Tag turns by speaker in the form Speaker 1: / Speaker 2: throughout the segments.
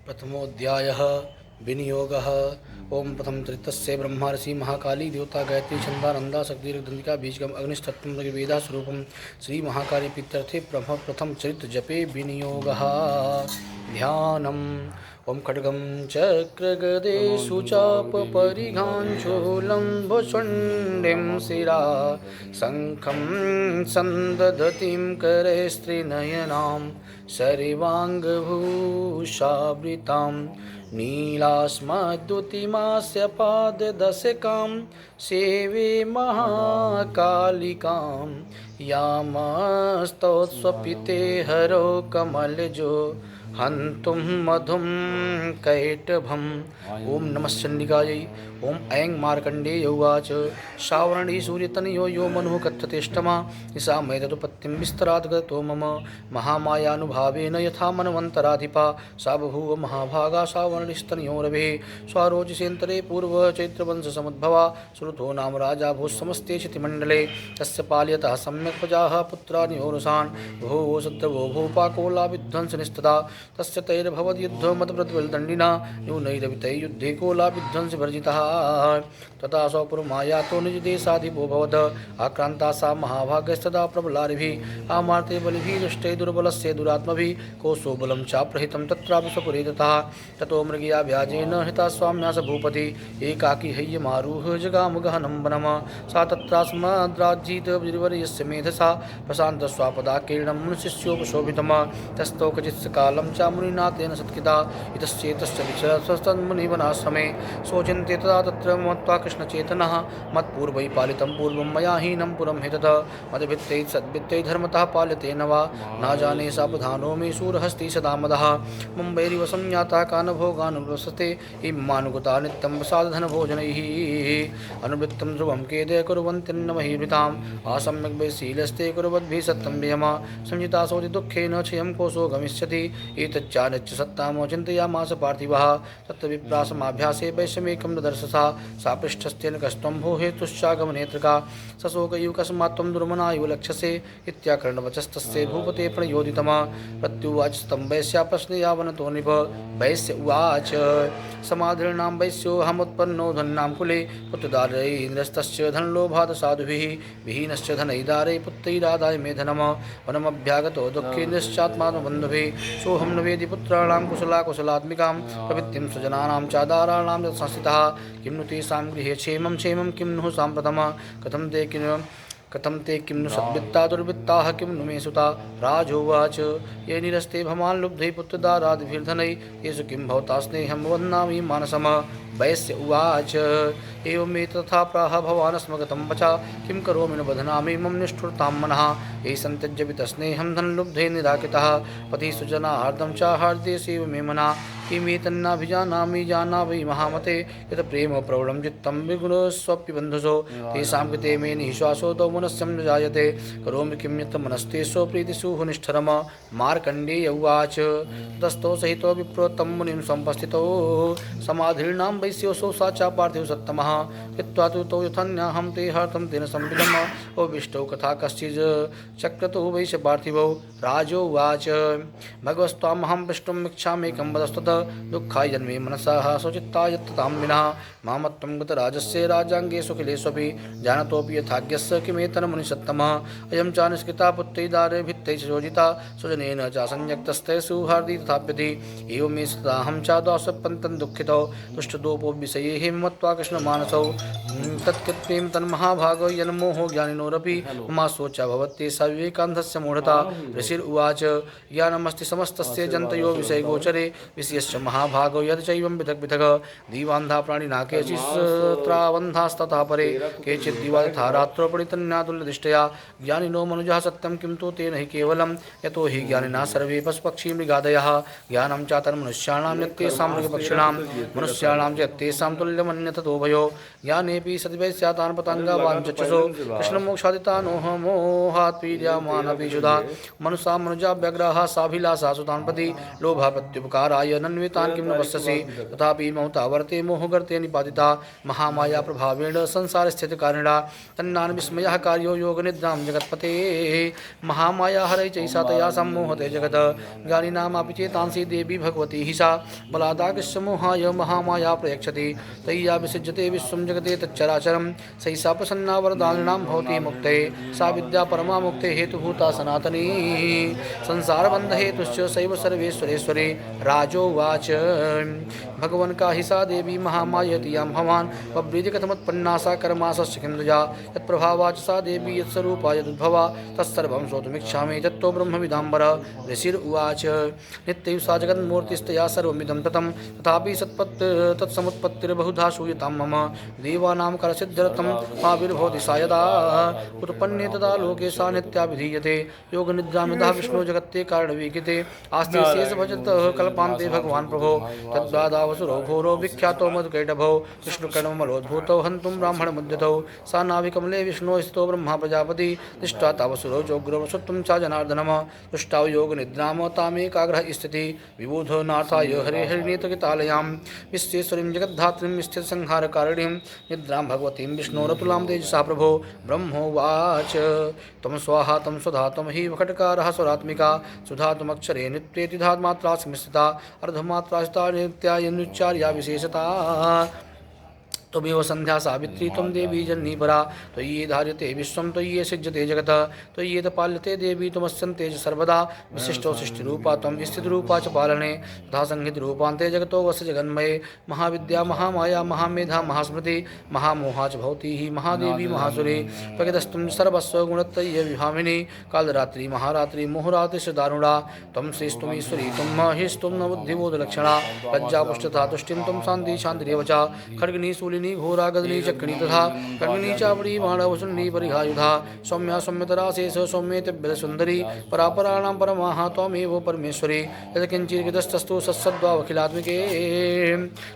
Speaker 1: प्रथमोऽध्यायः विनियोगः। ओम प्रथम चरितस्य ब्रह्मा ऋषि महाकाली देवता गायत्री छंदानंदा शक्तिर्दंतिका बीजगम अग्निस्तत्वं ऋग्वेदा स्वरूपम श्री महाकाली प्रीत्यर्थे प्रथम चरित जपे विनियोगः। ध्यानम्। ओम खड्गं चक्रगदे शुचापपरिघाञ्चूलं शिरा शङ्खं सन्दधतीं करे स्त्रीनयनां सरिवाङ्गभूषावृतां नीलास्मद्युतिमास्य पाददशकां सेवे महाकालिकां यामस्तौत्स्वपिते हरो कमलजो हन्तुं मधुं कैटभम्। ओम नमः चण्डिकायै। ओम ऐं मार्कण्डेय उवाच श्रावणी सूर्यतनयो यो मनुः कथ्यतेष्टमा निशा मैदतुपत्तिं विस्तरात् गतो मम महामायानुभावेन यथा मनवन्तराधिपा सा बभूव महाभागा श्रावणिस्तनयो रवेः स्वारोचिषेन्तरे पूर्वः चैत्रवंशसमुद्भवा श्रुतो नाम राजा भूः समस्ते क्षितिमण्डले तस्य पाल्यतः सम्यक् प्रजाः पुत्राणि औरसान् भूः शत्रवो भूपाकोलाविध्वंसनिस्तदा तस्य तैर्भवद्युद्धमतप्रतिबलदण्डिना न्यूनैरवितैः युद्धे कोलाविध्वंसवर्जितः तथा स्वपुरमायातो निजदेशाधिपोऽभवत् आक्रान्ता सा महाभागस्तदा प्रबलारिभिः आमार्ते बलिभिः दुष्टैः दुर्बलस्य दुरात्मभिः कोशो बलं चाप्रहितं तत्रापि स्वपुरे ततः ततो मृगया व्याजेन हृता स्वाम्या स भूपतिः एकाकी हैयमारुह्य जगाम गहनं वनम् सा तत्रास्मद्राज्यितवीर्यस्य मेधसा प्रशान्तस्वापदाकीर्णं शिष्योपशोभितं तस्थौ कचित्कालं च मुनिना तेन सत्कृता इतश्चेतश्च विचरस्तन्मुनिवनाश्रमे शोचन्ते तदा तत्र मत्वा कृष्णचेतनः मत्पूर्वै पालितं पूर्वं मया हीनं पुरं हि ततः मदभित्तैः सद्भित्तैः धर्मतः पाल्यते न वा न जाने सावधानो मे शूरहस्ति सदा मदः मुम्बैरिव संज्ञातः कानभोगानुवसते इमानुगता नित्यं प्रसादधनभोजनैः अनुवृत्तं ध्रुवं केदय कुर्वन्त्यन्नमहीभृताम् आसम्यक् वैशीलस्ते कुर्वद्भिः सत्यं व्ययम संहिता सोति दुःखेन क्षयं कोशो गमिष्यति एतच्चानिच्च सत्तां चिन्तयामास पार्थिवः तत्त्वविप्रासमाभ्यासे वैषमेकं ददर्शसा सा पृष्ठस्तेन कष्टं भो हेतुश्चागमनेत्रका सशोकयुकस्मात् त्वं दुर्मना इव लक्ष्यसे इत्याकर्णवचस्तस्य भूपते प्रणयोदितमा प्रत्युवाच तं वैश्या प्रश्ने यावनतो नृप वैश्य उवाच समाधिर्नां वैश्योऽहमुत्पन्नो धन्नां कुले पुत्रदारैन्द्रस्तस्य धनलोभात् साधुभिः विहीनश्च धनैदारै पुत्रैरादाय मे धनम् वनमभ्यागतो दुःखेन्द्रश्चात्मात्मबन्धुभिः सोऽहं न वेदि पुत्राणां कुशलात्मिकां प्रवृत्तिं स्वजनानां चादाराणां च संस्थितः किं नु तेषां गृहे क्षेमं किं नु साम्प्रतम् कथं ते किं नु सद्वित्ता दुर्वृत्ताः किं नु मे सुता राजोवाच ये निरस्ते भवान् लुब्धै पुत्रदारादिभिर्धनैः तेषु किं भवता स्नेहं वन्नामि मानसम् वैश्य उवाच एवमे तथा प्राह भवान् स्मगतं वचा किं करोमि न बध्नामि मम निष्ठुरतां मनः ये सन्त्यज्यवितस्नेहं धनलुब्धे निराकृतः पतिः सुजनाहार्दं चाहार्देशेव मे मना किमेतन्नाभिजानामि जाना वै महामते यत् प्रेम प्रौढं चित्तं विगुणस्वप्य बन्धुषो तेषां कृते मे निःश्वासो तौ मनस्यं न जायते करोमि किं यत् मनस्तेषु प्रीतिषुः निष्ठरम् मार्कण्डेय उवाच तस्थौ सहितो विप्रोत्तं मुनिं सम्पस्थितौ समाधिर्नां वैश्योऽसौ सा च पार्थिव सत्तमः कृत्वा तु तौ यथान्याहं ते हर्तं तेन संविदम् उपविष्टौ कथा कश्चित् चक्रतो वैश्य पार्थिवौ राजोवाच भगवस्त्वामहं पृष्टुमिच्छामेकं वदस्ततः दुःखाय जन्मे मनसः स्वचित्ताय ततां विना मामत्वं गतराजस्य राजाङ्गे सुखिलेष्वपि जानतोऽपि यथाज्ञस्य किमेतन्मुनिसत्तमः अयं च निष्कृता पुत्रैदारे भित्तैः योजिता स्वजनेन च संयक्तस्ते सुहार्दि तथाप्यति एवमे सदाहं च दासपन्तं दुःखितौ तुष्टदोपो विषये हेमत्वा कृष्णमानसौ तत्कृत्वें तन्महाभागो यन्मोहो ज्ञानिनोरपि ममाशोचा भवत्ते स विवेकान्धस्य मूढता ऋषिरुवाच ज्ञानमस्ति समस्तस्य जन्तयो विषयगोचरे विषयश्च महाभागो यद्चैवं पृथक् पृथक् दीवान्धा प्राणिना केचिस्त्रावन्धास्ततः परे केचित् दिवा तथा रात्रौ पठितन्यातुल्यदृष्टया ज्ञानिनो मनुजः सत्यं किं तु तेन हि केवलं यतो हि ज्ञानिना सर्वे पशुपक्षी मृगादयः ज्ञानं च तन्मनुष्याणां यत्तेषां मृगपक्षिणां मनुष्याणां च यत्तेषां तुल्यमन्यततोभयो ज्ञाने तान्यपि सतिवैस्यातान् पतङ्गावान् चक्षुषो कृष्णमोक्षादितानोह मोहात् पीड्यमानपि शुधा मनुषा मनुजा व्यग्रहा साभिलाषा सुतान् प्रति लोभा प्रत्युपकाराय नन्वितान् किं न पश्यसि तथापि ममता वर्ते मोहगर्ते निपातिता महामाया प्रभावेण संसार स्थित कारिणा तन्नान् विस्मयः कार्यो योगनिद्रां जगत्पते महामाया हरै चैषा तया सम्मोहते जगत् ज्ञानिनामापि चेतांसि देवी भगवती हि सा बलादाकृष्य मोहाय महामाया प्रयच्छति तय्या विसृज्यते विश्वं जगते तच्चराचरं सैषा प्रसन्ना वरदानिनां भवति मुक्ते सा विद्या परमा मुक्ते हेतुभूता सनातनी संसारबन्धहेतुश्च सैव सर्वेश्वरेश्वरे राजोवाच भगवन् का हि सा देवी महामायति यां भवान् पब्रीति कथमुत्पन्ना सा कर्मासस्य किं द्विजा यत्प्रभावाच सा देवी यत्स्वरूपा यदुद्भवा तत्सर्वं श्रोतुमिच्छामि तत्तो ब्रह्मविदाम्बर ऋषिरुवाच नित्यैव सा जगन्मूर्तिस्तया सर्वमिदं ततं तथापि तत्समुत्पत्तिर्बहुधा श्रूयतां मम देवानां करसिद्ध्यर्थं आविर्भवति सा यदा उत्पन्ने तदा लोके सा नित्या विधीयते योगनिद्रामिदः विष्णु जगत्ते कारणवीकिते आस्ते शेष भजतः कल्पान्ते भगवान् प्रभो तद्वादावसुरो घोरो विख्यातो मधुकैटभौ विष्णुकर्ममलोद्भूतौ हन्तुं ब्राह्मणमुद्यतौ सा नाभिकमले विष्णो स्थितो ब्रह्मा प्रजापति तिष्ठा तावसुरो जोग्रवसुत्वं च जनार्दनम तुष्टाव योगनिद्राम तामेकाग्रह स्थिति विबोधो नाथाय हरे हरिनेतकितालयां विश्वेश्वरीं जगद्धात्रीं स्थितसंहारकारिणीं निद्रां भगवतीं विष्णोरतुलां तेजसा प्रभो ब्रह्मोवाच तम स्वाहा तम स्वधा तम हि वखटकारः स्वरात्मिका सुधा तमक्षरे नित्येति धात्मात्रा संस्थिता अर्धमात्रा नित्यायनुच्चार्या विशेषता त्वमेव संध्या सावित्री त्वं देवी जन्नी परा त्वयि धार्यते विश्वं त्वयि सृज्यते जगतः त्वयि पाल्यते देवी त्वमस्यन्ते च सर्वदा विशिष्टो सृष्टिरूपा त्वं स्थितिरूपा च पालने तथा संहितरूपान्ते जगतो वस्य जगन्मये महाविद्या महामाया महामेधा महास्मृति महामोहा च भवती हि महादेवी महासुरे प्रगतस्तुं सर्वस्व गुणत्रय्य विभामिनी कालरात्रि महारात्रि मोहरात्रिश्च दारुणा त्वं श्रीस्त्वमीश्वरी त्वं महेस्त्वं न बुद्धिबोधलक्षणा लज्जापुष्टता तुष्टिं त्वं शान्ति शान्तिरेव च खड्गिनी शूलिनी घोरा गदनी चक्रिणी तथा खड्गिनी चापड़ी बाणवसुन्नी परिघायुधा सौम्या सौम्यतरा शेष सौम्येत सुंदरी परापराणां परमाः त्वमेव परमेश्वरी यत्किञ्चिदस्तस्तु सत्सद्वावखिलात्मिके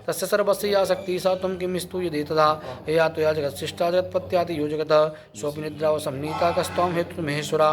Speaker 1: तस्य सर्वस्य या शक्ति सा त्वं किं स्तूयते तथा यया त्वया जगत्सृष्टा जगत्पत्याति यो जगतः सोऽपि निद्रावसंनीता कस्त्वां हेतु महेश्वरा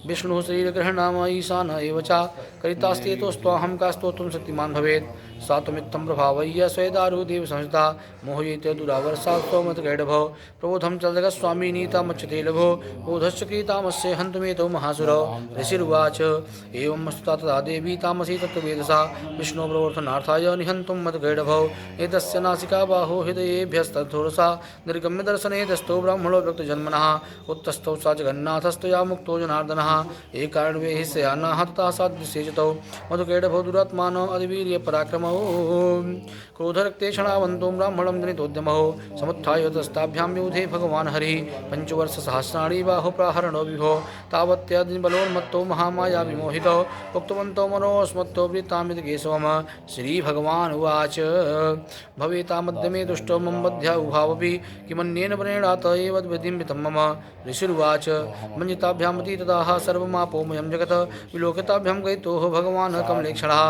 Speaker 1: विष्णुः शरीरग्रहणाम ईशान एव च करितास्तेतोस्त्वाहं का स्तोत्रं शक्तिमान् भवेत् सा त्वमित्थं प्रभावय्य स्वेदारुदेव संहिता मोहयेत दुरावर्षा स्तोमतकैडभौ प्रबोधं च जगत्स्वामी नीतामच्युते लभो बोधश्च क्रीतामस्य हन्तुमेतौ महासुरौ ऋषिरुवाच एवं स्तुता तदा देवी तामसी तत्त्ववेदसा विष्णो प्रवर्तनार्थाय निहन्तुं मतकैडभौ एतस्य नासिका बाहो हृदयेभ्यस्तद्धोरसा निर्गम्य दर्शने दस्तो ब्राह्मणो व्यक्तजन्मनः उत्तस्थौ सा जगन्नाथस्तया मुक्तो जनार्दनः एकाण्वे हि स्यानाः तथा सादृशेजतौ मधुकैडभौ दुरात्मानो अधिवीर्य पराक्रमौ क्रोधरक्ते क्षणावन्तो ब्राह्मणं जनितोद्यमौ समुत्थाय तस्ताभ्यां युधे भगवान् हरिः पञ्चवर्षसहस्राणि बाहो प्राहरणो विभो तावत्यदिबलोन्मत्तो महामाया विमोहितौ उक्तवन्तो मनोस्मत्तो वृत्तामिति केशवम् श्रीभगवान् उवाच भवेतामद्यमे दुष्टो मम मध्या उभावपि किमन्येन प्रेणात एव विधिं मम ऋषिरुवाच मञ्जिताभ्यामति तदाह सर्वमापोमयं जगत् विलोकिताभ्यां गयितोः भगवान् कमलेक्षणः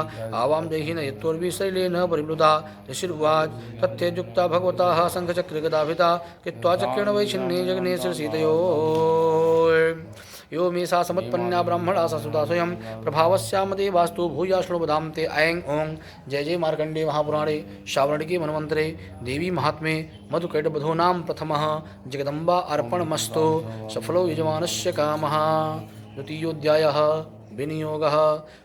Speaker 1: आवां देहि न यत्तोर्विशैलेन परिप्लुता ऋषिरुवाच तथ्ययुक्ता भगवतः शङ्खचक्रगदाभिता कृत्वा चक्रेण वैच्छिन्ने जगने शिरसीतयोः यो मे सा समुत्पन्ना ब्राह्मणा सा सुता स्वयं प्रभावस्यामते वास्तु भूया श्लोबदां ते ऐं ओं जय जय मार्कण्डे महापुराणे श्रावणिके मनवन्तरे देवी महात्म्ये मधुकैटबधो नाम प्रथमः जगदम्बा अर्पणमस्तु सफलो यजमानस्य कामः। द्वितीयोऽध्यायः विनियोगः।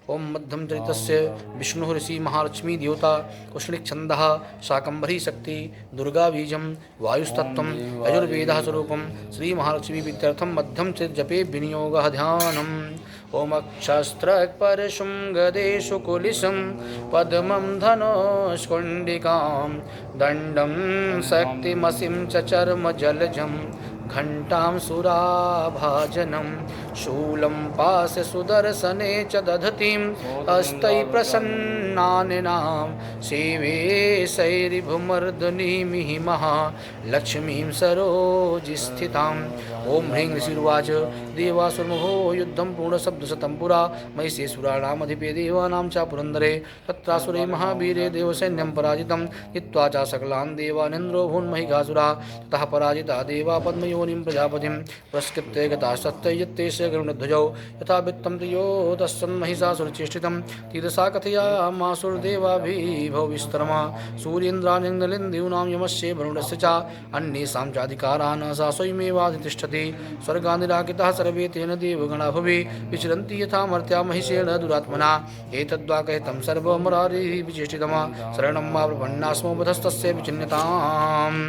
Speaker 1: ओं मध्यम चरितस्य विष्णु ऋषि महालक्ष्मी देवता कुष्णिच्छन्दः शाकंभरी शक्ति दुर्गा बीजं वायुस्तत्वं यजुर्वेदः स्वरूपं श्री महालक्ष्मी विद्यार्थं मध्यम चरित जपे विनियोगः ध्यानम्। ओम अक्षस्त्रपरशुं गदेषु कुलिशं पद्मं धनुष्कुण्डिकां दण्डं शक्तिमसिं च चर्म जलजं घण्टां सुराभाजनं शूलं पास्य सुदर्शने च दधतीं हस्तैः प्रसन्नानिनां सेवे शैरिभुमर्दनीमिहिमः लक्ष्मीं सरोजिस्थितां। ॐ ह्रीं ऋषिरुवाच देवासुरमुखो युद्धं पूर्णशब्दशतं पुरा महिषेसुराणामधिपे देवानां च पुरन्दरे तत्रासुरे महावीरे देवसैन्यं पराजितं जित्वा च सकलान् देवानिन्द्रो भून्महिषासुरा ततः पराजिता देवा पद्मयोनिं प्रजापतिं पुरस्कृत्य गतास्तैयत्तेस्य गरुडध्वजौ यथा वित्तं तयो तस्सन्महिषासुरचेष्टितं तीरसा कथयामासुरदेवाभिभव विस्तरमा सूर्येन्द्रानिन्द्रलिन्दीनां यमस्य वरुणस्य च अन्येषां चाधिकारान् सा स्वयमेवाधितिष्ठति स्वर्गान्निराकिताः सर्वे तेन देवगणा भुवि विचरन्ति यथा मर्त्या महिषेण दुरात्मना एतद्वा कहितं सर्वमरारिः विचेष्टितम् शरणं मा प्रपन्नास्मो वधस्तस्य विचिन्यताम्।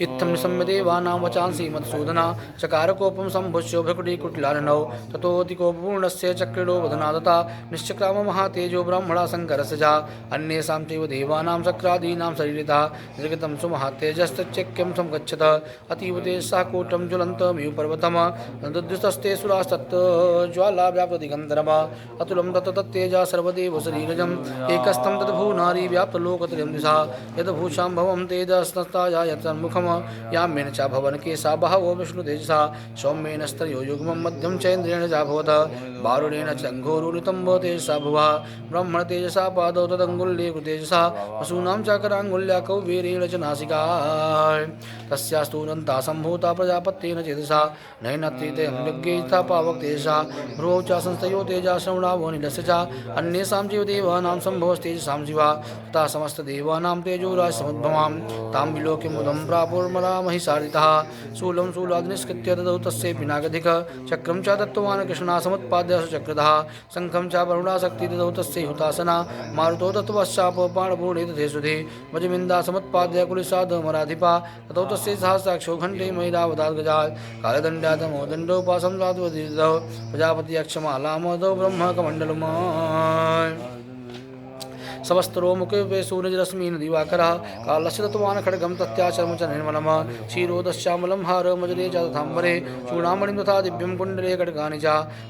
Speaker 1: इत्थं निशम्य देवानां वचांसि मधुसूदना चकारकोपं सम्भुष्यो भ्रकुटीकुटिलाननौ ततोऽतिकोपपूर्णस्य चक्रीडो वदनादता निश्चक्राम महातेजो ब्राह्मणा शङ्करस्य अन्येषां चैव देवानां शक्रादीनां शरीरितः निर्गतं सुमहातेजस्तच्चैक्यं सम्गच्छत अतीव तेजसा कूटं ज्वलन्तमिव पर्वतं दुद्युस्तस्ते सुरास्तत्ज्वालाव्याप्तदिगन्धरम् अतुलं तत्तेजा सर्वदेव शरीरजम् एकस्तं तद्भूनारी व्याप्तलोकत्रयं दिशा यद्भूषां भवं तेजस्तस्ताया यत्सन्मुखं याम्येन च भवन केशा बहवो विष्णुतेजसा सौम्येन स्तर्यो युग्मं मध्यं चैन्द्रेण चाभवत वारुणेन च घोरुनितम्बो तेजसा भुवा ब्रह्मणतेजसा पादौ तदङ्गुल्ये कृतेजसा वसूनां च कराङ्गुल्या कौबेरेण च नासिका तस्यास्तूनन्ता सम्भूता प्रजापत्येन चेतसा नयनत्रितयज्ञा पावक तेजसा भ्रुवौ च संस्थयो तेजा श्रवणावो निलस्य च अन्येषां चैव देवानां सम्भवस्तेजसां शिवा तथा समस्तदेवानां तेजोराज समुद्भवां तां विलोक्य मुदं प्रापुर्मरा महिषादितः शूलं शूलाद्निष्कृत्य ददौ तस्य पिनागधिक चक्रं च दत्तवान् कृष्णा समुत्पाद्य सुचक्रतः शङ्खं च वरुणाशक्ति ददौ तस्य हुतासना मारुतो दत्तवश्चापपाणपूर्णे तथे सुधे वजमिन्दा समुत्पाद्य कुलिसादमराधिपा ततौ तस्य सहस्राक्षो घण्टे महिरावताद्गजात् कालदण्डातमोदण्डोपासं सात्वदीदौ प्रजापति अक्षमालामदौ ब्रह्मकमण्डलम् समस्तरोमुखे सूर्यरश्मीन् दिवाकरः कालस्य दत्तवान् खड्गं तस्याचर्म च निर्मलम् क्षीरोदश्यामलं हारमजरे च तथाम्बरे चूडामणिं तथा दिव्यं कुण्डले खड्गानि च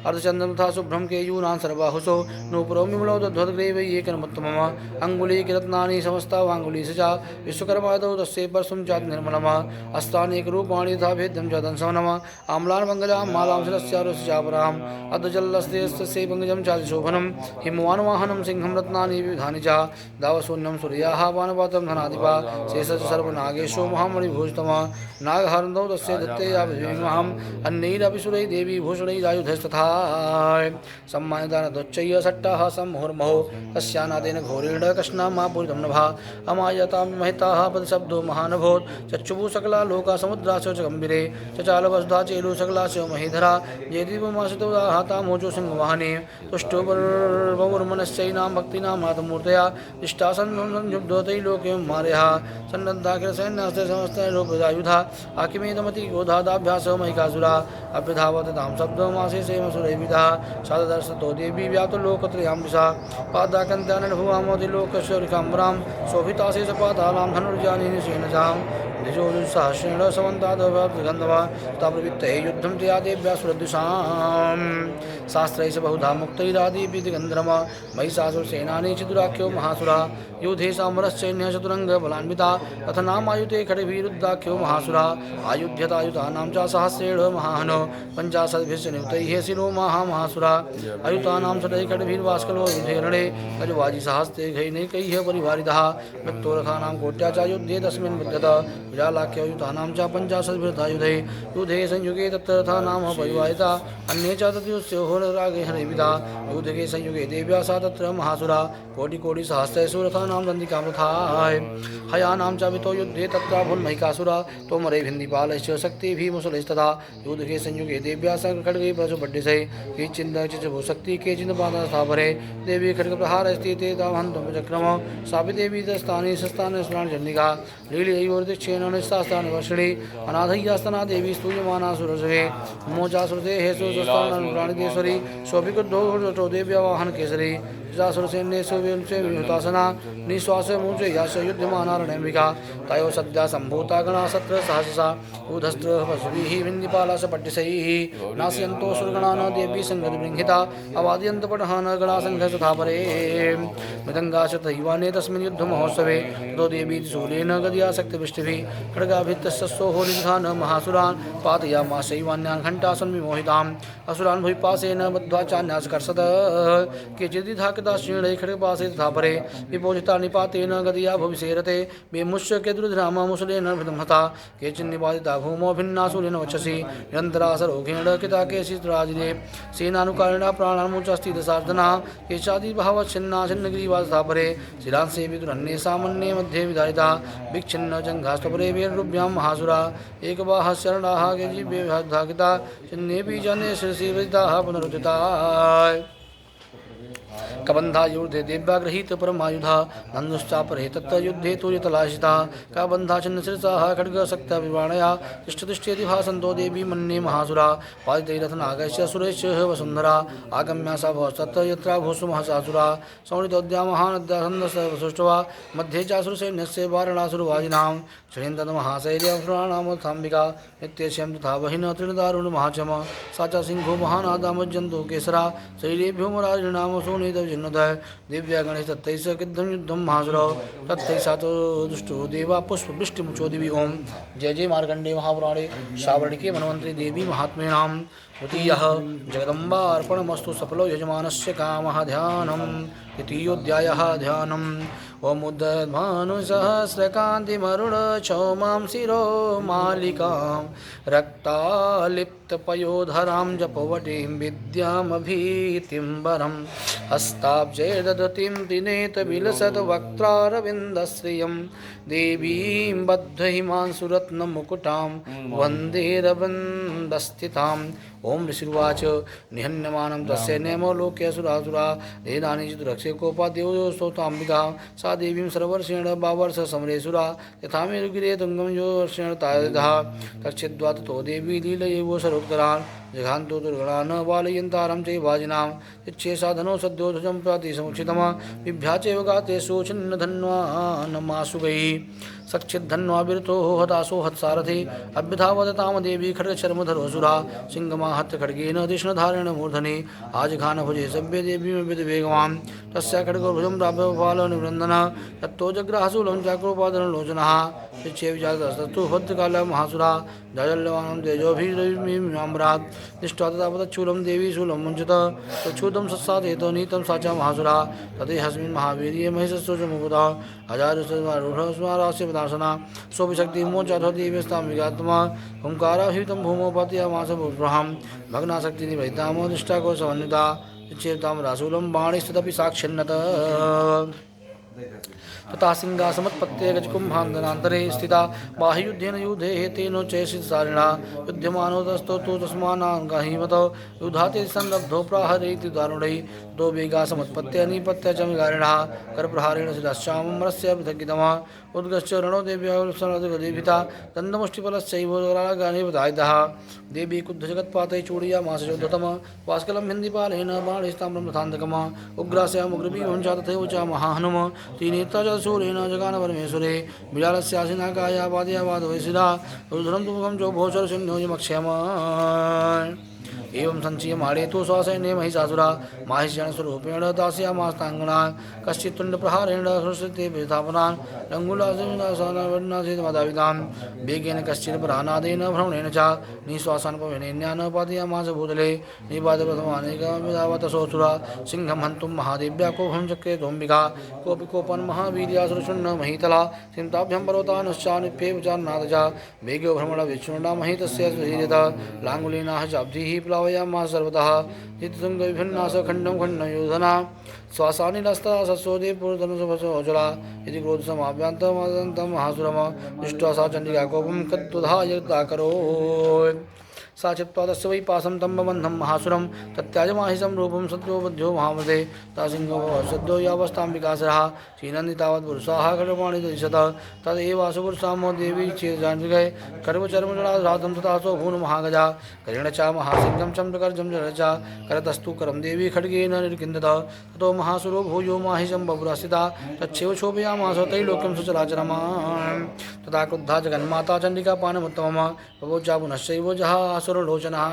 Speaker 1: अर्धचन्द्रं तथा शुभ्रं केयूरान् सर्वाहुसो नूपुरो विमलौ तद्वद्ग्रैवैकनमुत्तमम् अङ्गुलीकरत्नानि समस्तावाङ्गुलीश च विश्वकर्मादौ तस्य परशुं च निर्मलम् अस्तानेकरूपाणि तथा भेद्यं च दंशवनम् आम्लान् मङ्गलां मालां शिरस्यारुस्य चापराम् अर्धजलस्य पङ्कजं च शोभनं हिमवान् वाहनं सिंहं रत्नानि विविधानि दावशून्यं सूर्याः वानपात्रं धनाधिपा शेषश्च सर्वनागेशो महामणिभूषितमः नागहरन्दौ तस्य दत्तेयाभिमहम् अन्यैरपि सुरैः देवी भूषणैरायुधस्तथा सम्मानितानदोच्चैः सट्टाः सम्मुहुर्महो तस्यानादेन घोरेण कृष्णा मा पूरितं नभा अमायतां महिताः प्रतिशब्दो महानभोत् चक्षुः सकला लोका समुद्राश्च च गम्भीरे चचालवसुधा चेलु सकलाश्च महीधरा जयदीपमासितो हाता मोचो सिंहवाहने तुष्टो पर्वमुर्मनश्चैनां भक्तीनां मातमूर्तया इष्टासन्नुब्धोतै लोके मार्यः सन्नद्धाखिलसैन्यास्ते समस्तैलोपदायुधा आकिमेदमति गोधादाभ्यास महिकासुरा अभ्यधावत तां शब्दमाशेषेमसुरैविधः साददर्शतो देवी व्याप्तलोकत्रयां दिशा पादाकन्त्यानभुवामोदिलोकस्योरिकाम्बरां शोभिताशेषपातालां धनुर्जानीनि सेनजां द्विजोदुस्सहस्रेण समन्तादव्याप्तगन्धवा तथा प्रवृत्तये युद्धं तया देव्या सुरद्विषां शास्त्रैः बहुधा मुक्तैरादिभिर्गन्धर्म महिषासुरसेनानी चतुराख्यो महासुरा युधे सामरश्चैन्यः चतुरङ्गबलान्विता तथ नामायुते खड्गभिरुद्धाख्यो महासुरा आयुध्यतायुतानां च सहस्रेण महाहनो पञ्चाशद्भिश्च नियुतैः शिरो महासुरा अयुतानां षडैः खड्गभिर्वास्कलो युधेरणे गजवाजिसहस्रैर्घैनैकैः परिवारितः मृत्योरथानां कोट्या च युद्धे तस्मिन् विद्यत विरालाख्ययुतानां च पञ्चाशद्भिर्धायुधे युधे संयुगे तत्र रथानां परिवारिता अन्ये च तद्युत्स्योहोरागे हरिविदा युद्धके संयुगे देव्या सा तत्र महासुरा कोटिकोटिसहस्रेषु रथानां दन्दिकां तथाय हयानां च वितो युद्धे तत्राभुन्महिकासुरा तोमरैर्भिन्दिपालैश्च शक्तिभिर्मुसलैस्तथा युद्धके संयुगे देव्या सा खड्गे प्रचुपड्डिशै केचिन्दो शक्ति केचिन्दपादास्थापरे देवी खड्गप्रहारस्थिते तावहन्तुमचक्रम सापि देवी दस्तानि शस्तानि स्मरणचण्डिका लीलैर्दीक्षेण निस्सास्तानि वर्षिणी अनाथय्यास्तना देवी स्तूयमाना सुरसवे मोचासुरते हेसु सुस्तानप्राणिकेश्वरी शोभिकुद्धो देव्या वाहन केसरी जासुरसैन्येषु विहुतासना निःश्वास मूर्चे यास युध्यमाना रणेम्बिका तयो सद्या सम्भूता गणा सत्र सहससा ऊधस्त्र पशुभिः विन्दिपालास पट्टिसैः नास्यन्तो सुरगणा न देवी संगतिबृंहिता अवादयन्त पटहान गणा संघस्तथा परे मृदङ्गाश तैवाने तस्मिन् युद्धमहोत्सवे ततो देवी शूलेन गदया शक्तिवृष्टिभिः खड्गाभित्तस्सोः निधान महासुरान् पातयामाशैवान्यान् घण्टासन् विमोहिताम् असुरान् भुविपाशेन बद्ध्वा चान्यासकर्षत केचिदिधाकिताश्रीणैः खड्गपाशे तथा परे विपोजिता निपातेन गदया भुविसेरते विमुष्य केतुर्धराममुसलेन हता केचिन्निपातिता भूमौ भिन्नाशूलेन वक्षसि निरन्तरासरोघेण किता केशित्राजिने सेनानुकारिणा प्राणान्मुचास्ति दशार्दना केशादिभावच्छिन्ना छिन्नग्रीवा तथा परे शिलांसे विदुरन्ये सामन्ये मध्ये विधारिता विच्छिन्न जङ्घास्तपरे वीररूप्यां महासुरा एकबाह शरणाः केचिद्धाकिता छिन्नेऽपि जने शिरसि वजिताः पुनरुदिता कबंधा युद्धे देव्या गृहीत परमायुधा नंदुश्चापरे तत्र युद्धे तु यतलाशिता कबंधा छिन्नशिरसाः खड्गशक्त्या विवाणया तिष्ठतिष्ठेति भासन्तो देवी मन्ये महासुरा पादितैरथनागस्य सुरेश वसुन्धरा आगम्या सा भवस्तत्र यत्रा भूसुमः सासुरा संवृतोद्या महानद्या सन्दसुष्टवा मध्ये चासुरसैन्यस्य वारणासुरवाजिनां क्षणेन्दनमहाशैर्यसुराणामथाम्बिका नित्यस्यं तथा बहिन तृणदारुणमहाचम सा च सिंहो महानादामज्जन्तु केसरा शैलेभ्यो मरारिणाम सोनेदजिन्नोदय दिव्या गणेश तत्तैः किद्धं युद्धं महासुरौ तत्तैः सा तो दुष्टो देवा पुष्पवृष्टिमुचो दिवि ओम। जय जय मार्कंडे महापुराणे श्रावणिके मन्वन्तरी देवी महात्म्यां द्वितीयः जगदम्बार्पणमस्तु सफलो यजमानस्य कामः ध्यानम् द्वितीयोऽध्यायः ध्यानम् ओम उद्भानुसहस्रकान्तिमरुणक्षौमां शिरो मालिकां रक्तालिप्तपयोधरां जपवटीं विद्यामभीतिम्बरं हस्ताब्जे दधतीं दिनेतविलसद्वक्त्रारविन्दश्रियं देवीं बद्धहिमांशुरत्नमुकुटां वन्देरवन्दस्थितां। ओम ऋषिर्वाच निहन्यमानं तस्य नेमलोके असुरासुरा वेदानि चित्रक्षे कोपादेव स्तोताम्बिका सा देवीं सर्वर्षेण बावर्ष समरेसुरा यथा मेरुगिरे तुङ्गं यो वर्षेण तायदः तच्छिद्वा ततो देवी लीलयेवो सरोत्तरान् जघान्तो दुर्गणान् बालयन्तारं चैवाजिनां यच्छे साधनो सद्यो ध्वजं प्राति समुचितमा बिभ्या चैव गातेषु छिन्नधन्वान्माशुभैः सच्चिद्धन्वाविरतो हतासो हत्सारथे अभ्यथा वदतां देवी खड्गचर्मधरोऽसुरा सिंहमाहत्य खड्गेन तीक्ष्णधारेण मूर्धने आजघान भुजे सभ्य देवीमविद्वेगवां तस्या खड्गभुजं प्राप्य पालनिवृन्दनः तत्तो जग्राहशूलं चाक्रोपादनलोचनः शिक्षे विचारतस्तु भद्रकालः महासुरा जाजल्यमानं तेजोभिरविम्रात् दृष्ट्वा तथा पतच्छूलं देवी शूलं मुञ्चत तच्छूतं सत्साधयतो नीतं सा च महासुरा तदेहस्मिन् महावीर्ये महिषस्वचमुपदा अजारुस्मारास्य विनाशना सोऽपि शक्तिमोचाथ देवीस्तां विगात्मा हुङ्काराभिहितं भूमौ पातयामास भूभ्रहां भग्नाशक्तिनिभैतां दृष्टाको समन्विता चेतां राशूलं बाणैस्तदपि साक्षिन्नत तथा सिंहासमत्पत्ते गजकुम्भान्दनान्तरे स्थिता बाह्युद्धेन युद्धे तेनो चैषितसारिणा युध्यमानोदस्तो तु तस्मान्गाहीमतो युधाते संरब्धो प्राहरेति दारुणैः दो वेगासमत्पत्ते अनिपत्य च विगारिणः करप्रहारेण शिरश्चामरस्य पृथग्गितमः उद्गश्च रणो देव्यादेभिता दन्दमुष्टिफलश्चैवरागानिवदायितः देवी कुद्धजगत्पातैः चूडयामास चोद्धतम वास्कलं हिन्दिपालेन बाणैस्ताम्रं तथान्तकम् उग्रास्यामुग्रवीवं च तथैव च महाहनुम तीनेत्रा च शूलेन जगान परमेश्वरे बिडालस्यासिना काया पादयावादवैशिरा रुद्रं तु मुखं चोभोचरशून्योजमक्षयम् एवं संचीयमाणे तु स्वसैन्ये महिषासुरा माहिष्यणस्वरूपेण दास्यामास्ताङ्गना कश्चित् तुण्डप्रहारेण हृष्यते विस्थापनान् रङ्गुलासेन वेगेन कश्चित् प्रहानादेन भ्रमणेन च निःश्वासानुपवेनेन्या न पातयामास भूतले निपातप्रथमानेकविधावतसोऽसुरा सिंहं हन्तुं महादेव्या कोभं चक्रे तोऽम्बिका कोऽपि कोपन् महावीर्यासुरशुण्ण महितला सिंताभ्यां पर्वतानुश्चानुप्येव चान्नाद च वेगो भ्रमणविच्छूर्णा महितस्य सुधीर्यत लाङ्गुलीनाः चाब्धिः प्लावयामास सर्वतः चित्तुङ्गविभिन्नास खण्डं खण्डयोधना श्वासानिलस्ता सत्सोदे पूर्वतनुसुभसोऽचला इति क्रोधसमाभ्यान्तमदन्तं महासुरम दृष्ट्वा सा चण्डिका कोपं कत्वधायताकरोत् सा चित्वा तस्य वै पासं तं बबन्धं महासुरं तत्याजमाहिषं रूपं सद्यो बध्यो महामदे तासिंहो सद्यो यावस्तां विकासरः श्रीनन्दी तावत् पुरुषाः कर्माणि दृश्यत तदेवासुपुरुषामो देवी चेजान्विगये कर्मचर्मजडाधरातं तथा सो भून् महागजा करेण च महासिंहं चन्द्रकर्जं जल च करतस्तु करं देवी खड्गेन निर्किन्दत ततो महासुरो भूयो माहिषं बभुरास्थिता तच्छेव शोभयामास त्रैलोक्यं सुचराचरमां तथा क्रुद्धा जगन्माता चण्डिका पानमुत्तमम् बभूचा पुनश्चैव जहासुरलोचनः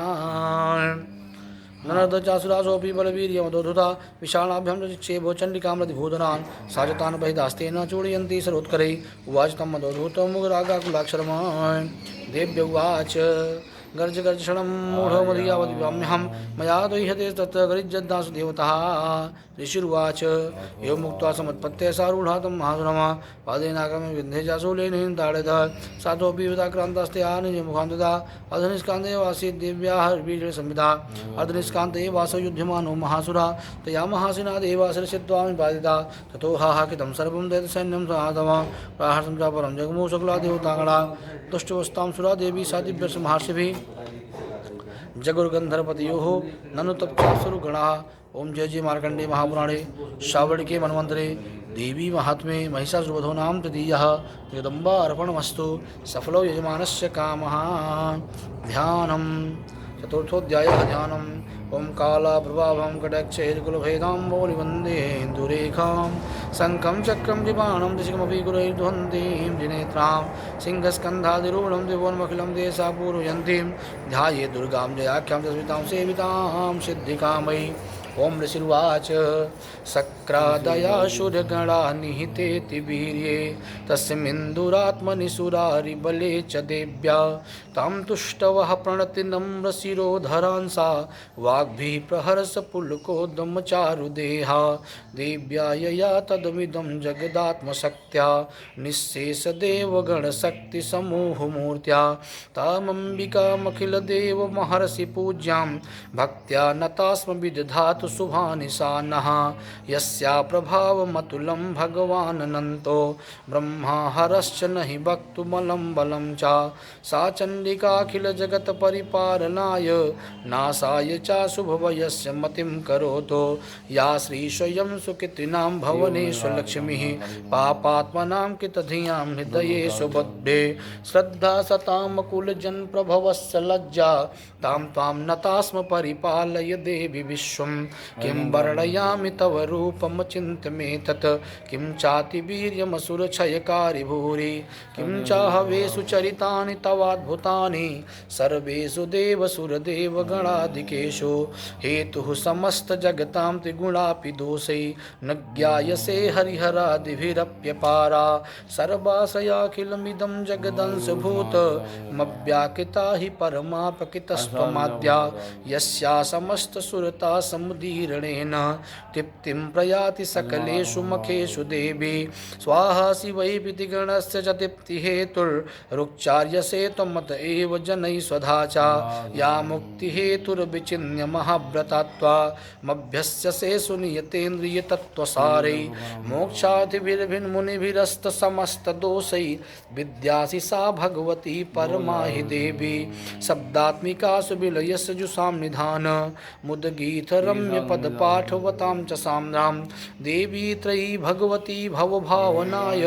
Speaker 1: नरदचासुरासोऽपि बलवीर्यमदोधुता विशालाभ्यां चिक्षेभो चण्डिकामृतिभूतनान् सा च तान् बहिदास्तेन चूडयन्ती सर्वोत्करैः उवाच तं मदोधूतं मुगरागाकुलाक्षरमान् देव्य उवाच गर्ज गर्जषणं मूढमधियावद्व्याम्यहं मया दह्यते तत्र गरिज्जद्दासु देवतः ऋषिरुवाच एवमुक्त्वा समुत्पत्ते सारूढा तं महासुरमा पादेनागमे विन्ध्ये चाशूलेन ताडयतः सातोऽपि विदाक्रान्तास्ते निजमुखान्तदा अर्धनिष्कान्ते वासीत् देव्याः वीर्यसंविदा अर्धनिष्कान्ते वासो युध्यमानो महासुरा तया महासिना देवासुरसिद्ध्वा निपातिता ततो हाहाकितं सर्वं दैत्यसैन्यं समागतम् प्राहर्षं च परं जगमो सकला देवतागणा तुष्टवस्तां सुरा देवी सा दिव्यस्य महर्षिभिः जगुर्गन्धर्वपतयोः ननु तप्तासुरगणाः। ओम जय जय मार्कंडे महापुराणे श्रावणिके मनमंत्रे देवी महात्म्ये महिषासुरवधो नाम तृतीयः जगदम्बा अर्पणमस्तु सफलो यजमानस्य कामः। ध्यानम् चतुर्थोऽध्यायः ध्यानम् ओम कालाप्रभावं कटक्षैर्कुलभेदाम्बोलि वन्दे इन्दुरेखां शङ्खं चक्रं विपाणं दिशिकमपि गुरैर्ध्वन्तीं त्रिनेत्रां सिंहस्कन्धादिरूढं त्रिभुवनमखिलं देशा पूरयन्तीं ध्याये दुर्गां जयाख्यां तस्मितां सेवितां सिद्धिकामयि। ओम ऋषिर्वाच सक्रादयाशुरगणा निहितेति वीर्ये तस्मिन्दुरात्मनि सुरारिबले च देव्या तां तुष्टवः प्रणति नम्रशिरोधरांसा वाग्भिः प्रहर्षपुलकोद्दमचारुदेहा देव्या यया तदमिदं जगदात्मशक्त्या निःशेषदेवगणशक्तिसमूहमूर्त्या तामम्बिकामखिलदेवमहर्षि पूज्यां भक्त्या नतास्म विदधातु शुभानि सा नः यस्या प्रभावमतुलं भगवानन्तो ब्रह्मा हरश्च नहि वक्तुमलं बलं च सा चण्डिकाखिलजगत्परिपालनाय नाशाय च शुभवयस्य मतिं करोतु या श्रीस्वयं सुकृतिनां भवनेषु लक्ष्मीः पापात्मनां कृतधियां हृदयेषु बुद्धे श्रद्धा सतामकुलजनप्रभवस्य लज्जा तां त्वां नतास्म परिपालय देवि विश्वं किं वर्णयामि तव रूपमचिन्त्यमेतत् किं चातिवीर्यमसुरक्षयकारि भूरि किं चाहवेषु चरितानि तवाद्भुतानि सर्वेषु देवसुरदेवगणाधिकेषु हेतुः समस्तजगतां त्रिगुणापि दोषै न ज्ञायसे हरिहरादिभिरप्यपारा सर्वाशयाखिलमिदं जगदंशभूतमव्याकृता हि परमापकृतस्त्वमाद्या यस्या समस्तसुरता समुदीर्णेन तृप्तिं प्रयाति सकलेषु मखेषु देवी स्वाहा शिवै प्रीतिगणस्य च तृप्तिहेतुर्रुक्चार्यसे त्वमत एव जनैः स्वधा च या मुक्तिहेतुर्विचिन्य महाव्रतात्वामभ्यस्यसे सुनियतेन्द्रियतत्त्वसारै मोक्षादिभिर्भिन्मुनिभिरस्तसमस्तदोषै विद्यासि सा भगवती परमा हि देवी शब्दात्मिका सुविलयस्य जुषां निधान मुदगीतरम्यपदपाठवतां च साम्रां देवी त्रयी भगवती भवभावनाय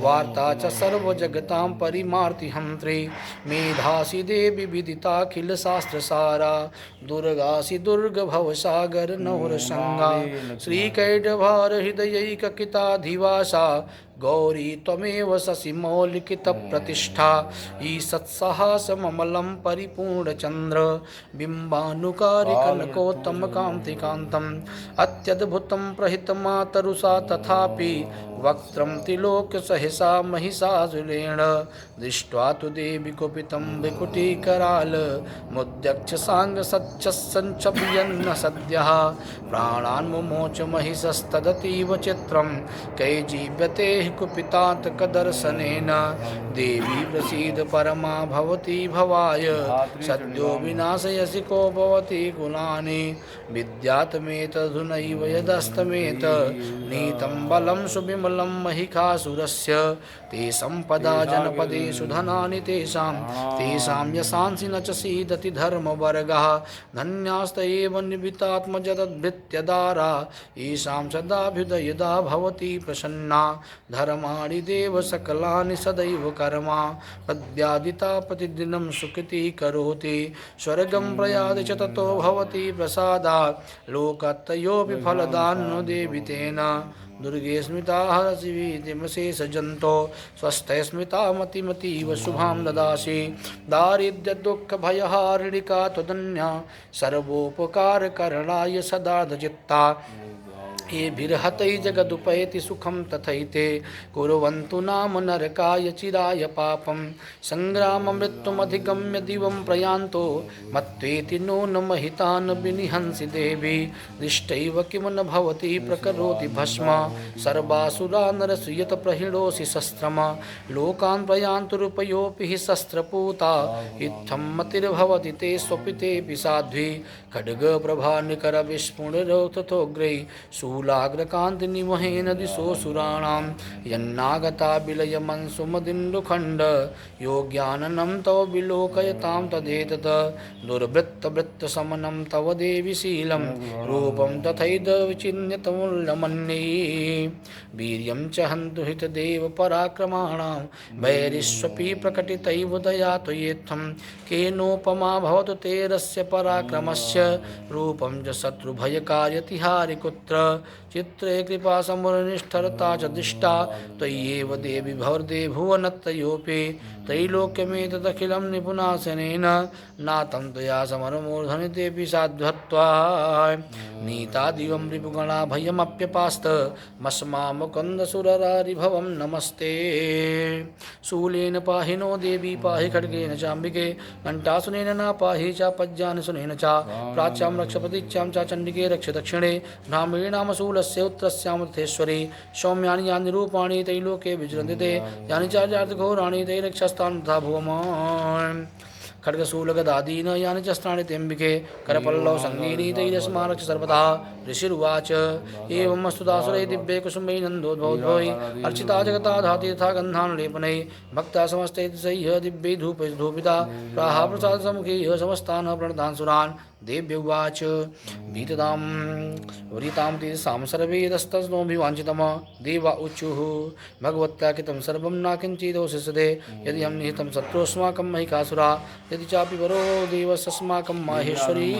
Speaker 1: वार्ता च सर्वजगतां परिमार्तिहन्त्री मेधासि देवी विदिताखिलशास्त्रसारा दुर्गासि दुर्गभवसागरनौरसंगा श्रीकैटभारहृदयैककिताधिवासा गौरी त्वमेव शशिमौलिकितप्रतिष्ठा ईषत्सहासममलं परिपूर्णचन्द्र बिम्बानुकारिकनकोत्तमकान्तिकान्तम् अत्यद्भुतं प्रहितमातरुषा तथापि वक्त्रं त्रिलोक्यसहसा महिषासुरेण दृष्ट्वा तु देवी कुपितं विकुटीकराल मुद्यक्षसाङ्गसच्छसञ्चप्यन्न सद्यः प्राणान् मुमोच महिषस्तदतीव चित्रं कैजीव्यते कुपितान्तकदर्शनेन देवी प्रसीद परमा भवती भवाय सद्यो विनाशयसि को भवति कुलानि विद्या यद्यातमेतधुनैव यदस्तमेत नीतं बलं सुविमलं महिषासुरस्य ते सम्पदा जनपदेषु धनानि तेषां यशांसि न च सीदति धर्मवर्गः धन्यास्त एव निबितात्मजदद्भृत्यदारा येषां सदाभ्युदयदा भवति प्रसन्ना धर्माणि देव सकलानि सदैव कर्मा पद्यादिता प्रतिदिनं सुकृति करोति स्वर्गं प्रयाति च ततो भवति प्रसादात् लोकत्रयोऽपि फलदान्नो देवि तेन दुर्गे स्मृता शिवीतिमशेषजन्तो स्वस्थे स्मृता मतिमतीव शुभां ददासि दारिद्र्यदुःखभयहारिणिका त्वदन्या सर्वोपकारकरणाय सदा चित्ता ये बिर्हतै जगदुपैति सुखं तथैते कुर्वन्तु नाम नरकाय चिराय पापं सङ्ग्राममृत्युमधिगम्य दिवं प्रयान्तो मत्वेति नो न महितान् विनिहंसि देवी दृष्टैव किं न भवति प्रकरोति भस्म सर्वासुरा नरसुयत प्रहिणोऽसि शस्त्रम लोकान् प्रयान्तुरुपयोऽपि हि शस्त्रपूता इत्थं मतिर्भवति ते स्वपितेऽपि साध्वी खड्गप्रभानिकरविस्फुणिरौतथोग्रै शूलाग्रकान्तिनिमहेन दिशोऽसुराणां यन्नागता विलयमंसुमदिन्दुखण्ड योग्याननं तव विलोकयतां तदेतत् दुर्वृत्तवृत्तशमनं तव देवि शीलं रूपं तथैदविचिन्यतमुल्लमन्ये वीर्यं च हन्तु हितदेव पराक्रमाणां वैरिष्वपि प्रकटितैव दया त्वयेत्थं केनोपमा भवतु तेरस्य पराक्रमस्य रूपं च शत्रुभयकार्यतिहारिकुत्र चित्रे कृपा समुनिष्ठरता च दृष्टा त्वय्येव देवि भवदे भुवनत्रयोऽपि त्रैलोक्यमेतदखिलं निपुणासनेन नातं त्वया समरमूर्धनि तेऽपि साध्वत्वा नीता दिवं रिपुगणा भयमप्यपास्तमस्मां मुकुन्दसुररारिभवं नमस्ते शूलेन पाहि नो देवी पाहि खड्गेन चाम्बिके घण्टासुनेन न पाहि चापज्यानसुनेन च प्राच्यां रक्ष प्रतीच्यां च चण्डिके रक्ष दक्षिणे भ्रामरीणामशूलस्य उत्तरस्यां तथेश्वरी सौम्यानि यानि रूपाणि तैलोके विजृन्ति ते यानि चार्यार्थघोराणि तैरक्षस्तानि तथा भुवमान् खड्गशूलगदादीन यानि च स्त्राणि तेऽम्बिके करपल्लव सङ्गीनि तैरस्मारक्ष सर्वदा ऋषिरुवाच एवमस्तु दासुरै दिव्ये कुसुमै नन्दोद्भवै अर्चिता जगता धाति यथा गन्धानुलेपनैः भक्ता समस्तैर्दिशैः दिव्यै धूपैर्धूपिता प्राह प्रसादसमुखैः समस्तान् प्रणतान् देव्युवाच वीततां वरितां तेषां सर्वे यतस्तस्नोऽभिवाञ्छितम् देवा ऊचुः भगवत्या कृतं सर्वं नाकिञ्चिदवशिष्यते यदि हम निहितं शत्रुस्माकं महिषासुरा यदि चापि वरो देवस्माकं माहेश्वरी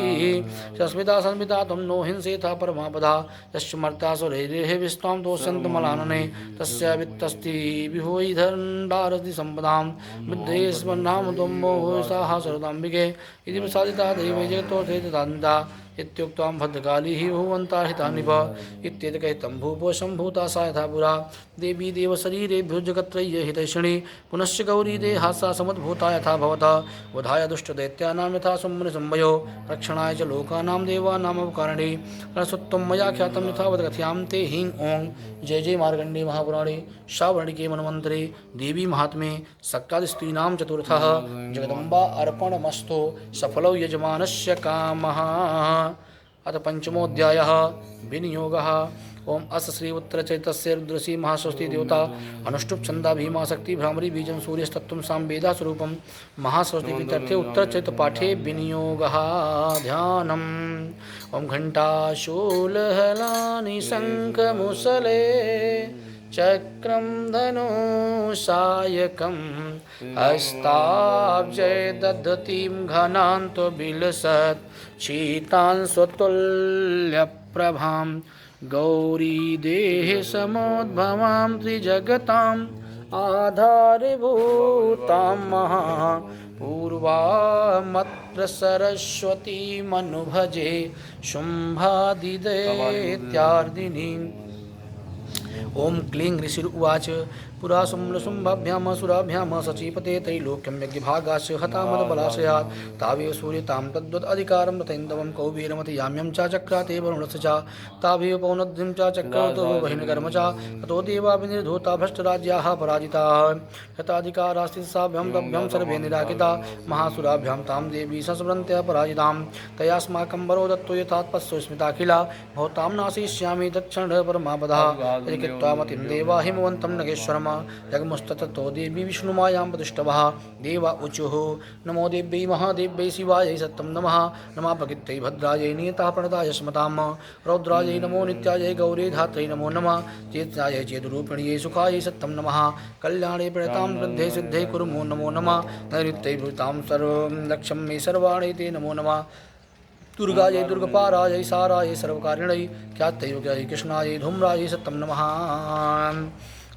Speaker 1: सस्मिता संस्मिता त्वं नो हिंसेथा परमापदा यस्य मर्त्यासुरैर्हे विस्तां तोषन्तमलानने तस्य वित्तस्ति विहोयि धन्दारति सम्पदां बुद्धे स्मरणां त्वं मोहो साहसरदाम्बिके इति प्रसादिता दैवै जगतो तथा इत्युक्त्वा भद्रकाली हि भुवन्ता हिता निप इत्येतकहितं भूपो सम्भूता सा यथा पुरा देवी देवशरीरेभ्यो जगत्त्रय्य हितैषिणी पुनश्च गौरी देहासा समुद्भूता यथा भवता वधाय दुष्टदैत्यानां यथा सुम्मुनिसंवयो रक्षणाय च लोकानां देवानामुपकारिणी रणसुत्वं मया ख्यातं यथावत् कथयां ते हीं ओं जय जय मार्कण्डेय महापुराणे शावर्णिके मन्वन्तरे देवी महात्म्ये शक्तादिस्त्रीणां चतुर्थः जगदम्बा अर्पणमस्तु सफलो यजमानस्य कामः। अथ पंचमोऽध्यायः विनियोगः। ओम अस श्री उत्तरचरितस्य रुद्रसी महास्वस्ति देवता अनुष्टुप छंदा भीमा शक्ति भ्रामरी बीजं सूर्यस्तत्वं सामवेदा स्वरूपं महास्वस्ति इत्यर्थे उत्तरचरित पाठे विनियोगः। ध्यानम् ओम घंटाशूलहलानि शङ्खमुसले चक्रं धनुषायकं हस्ताब्जै दधतीं घनान्तो बिलसत् शीतान् स्वतुल्यप्रभां गौरी देहे समोद्भवां त्रिजगताम् आधारभूतां महा पूर्वामत्र सरस्वतीमनुभजे शुम्भादिदैत्यार्दिनीं ओं क्लीं ऋषिरुवाच पुरा शुम्भशुम्भाभ्यां सुराभ्यां सचीपते त्रैलोक्यं यज्ञभागाश्च हतामदबलाशयात् तावेव सूर्यतां तद्वदधिकारं तथैन्दवं कौबीरमति याम्यं च चक्राते वरुणस्य च तावेव पौनद्रिं च चक्रतो बहिर्कर्म च ततो देवा विनिर्धूता भ्रष्टराज्याः पराजिताः शताधिकारास्ति साभ्यं तभ्यं सर्वे निराकिता महासुराभ्यां तां देवी संस्मरन्त्य पराजितां तयास्माकं वरो दत्तो यथात्पत्सु स्मिताखिला भवतां नाशिष्यामि तत्क्षणः परमापदः इति कृत्वा मतिं देवा हिमवन्तं नगेश्वरम् जगमुस्ततो देवी विष्णुमायां प्रतिष्ठवः देवा ऊचुः नमो देव्यै महादेव्यै शिवायै सत्यं नमः नमः प्रकृत्यै भद्रायै नियतः प्रणताय स्मतां रौद्रायै नमो नित्यायै गौरी धात्रै नमो नमः चेत्यायै चेतुरूपिण्यै सुखायै सत्यं नमः कल्याणे प्रणतां वृद्धे सिद्धे कुर्मो नमो नमः नैऋत्यै भूतां सर्वं लक्ष्यं मे सर्वाणि ते नमो नमः दुर्गायै दुर्गपारायै सारायै सर्वकारिण्यै ख्यात्यै योग्यायै कृष्णायै धूम्रायै सत्यं नमः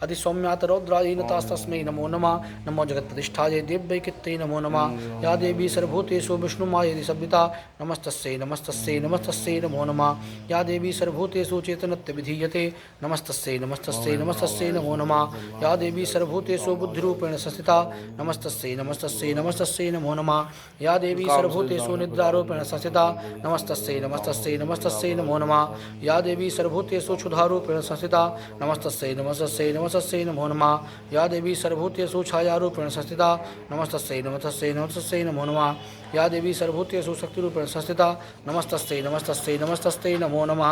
Speaker 1: अधिसौम्यात रौद्रायै नतास्तस्मै नमो नमः नमो जगत्प्रतिष्ठायै देव्यै कित्यै नमो नमः या देवी सर्वभूतेषु विष्णुमायेति संविता नमस्तस्यै नमस्तस्यै नमस्तस्यै नमो नमः या देवी सर्वभूतेषु चेतनत्वविधीयते नमस्तस्यै नमस्तस्यै नमस्तस्यै नमो नमः या देवी सर्वभूतेषु बुद्धिरूपेण संस्थिता नमस्तस्यै नमस्तस्यै नमस्तस्यै नमो नमः या देवी सर्वभूतेषु निद्रारूपेण संस्थिता नमस्तस्यै नमस्तस्यै नमस्तस्यै नमो नमः या देवी सर्वभूतेषु क्षुधारूपेण संस्थिता नमस्तस्यै नमस्तस्यै नमस्तस्यै नमो नमः या देवी सर्वभूतेषु छायारूपेण संस्थिता नमस्तस्यै नमस्तस्यै नमस्तस्यै नमो नमः या देवी सर्वभूतेषु शक्तिरूपेण संस्थिता नमस्तस्यै नमस्तस्यै नमस्तस्यै नमो नमः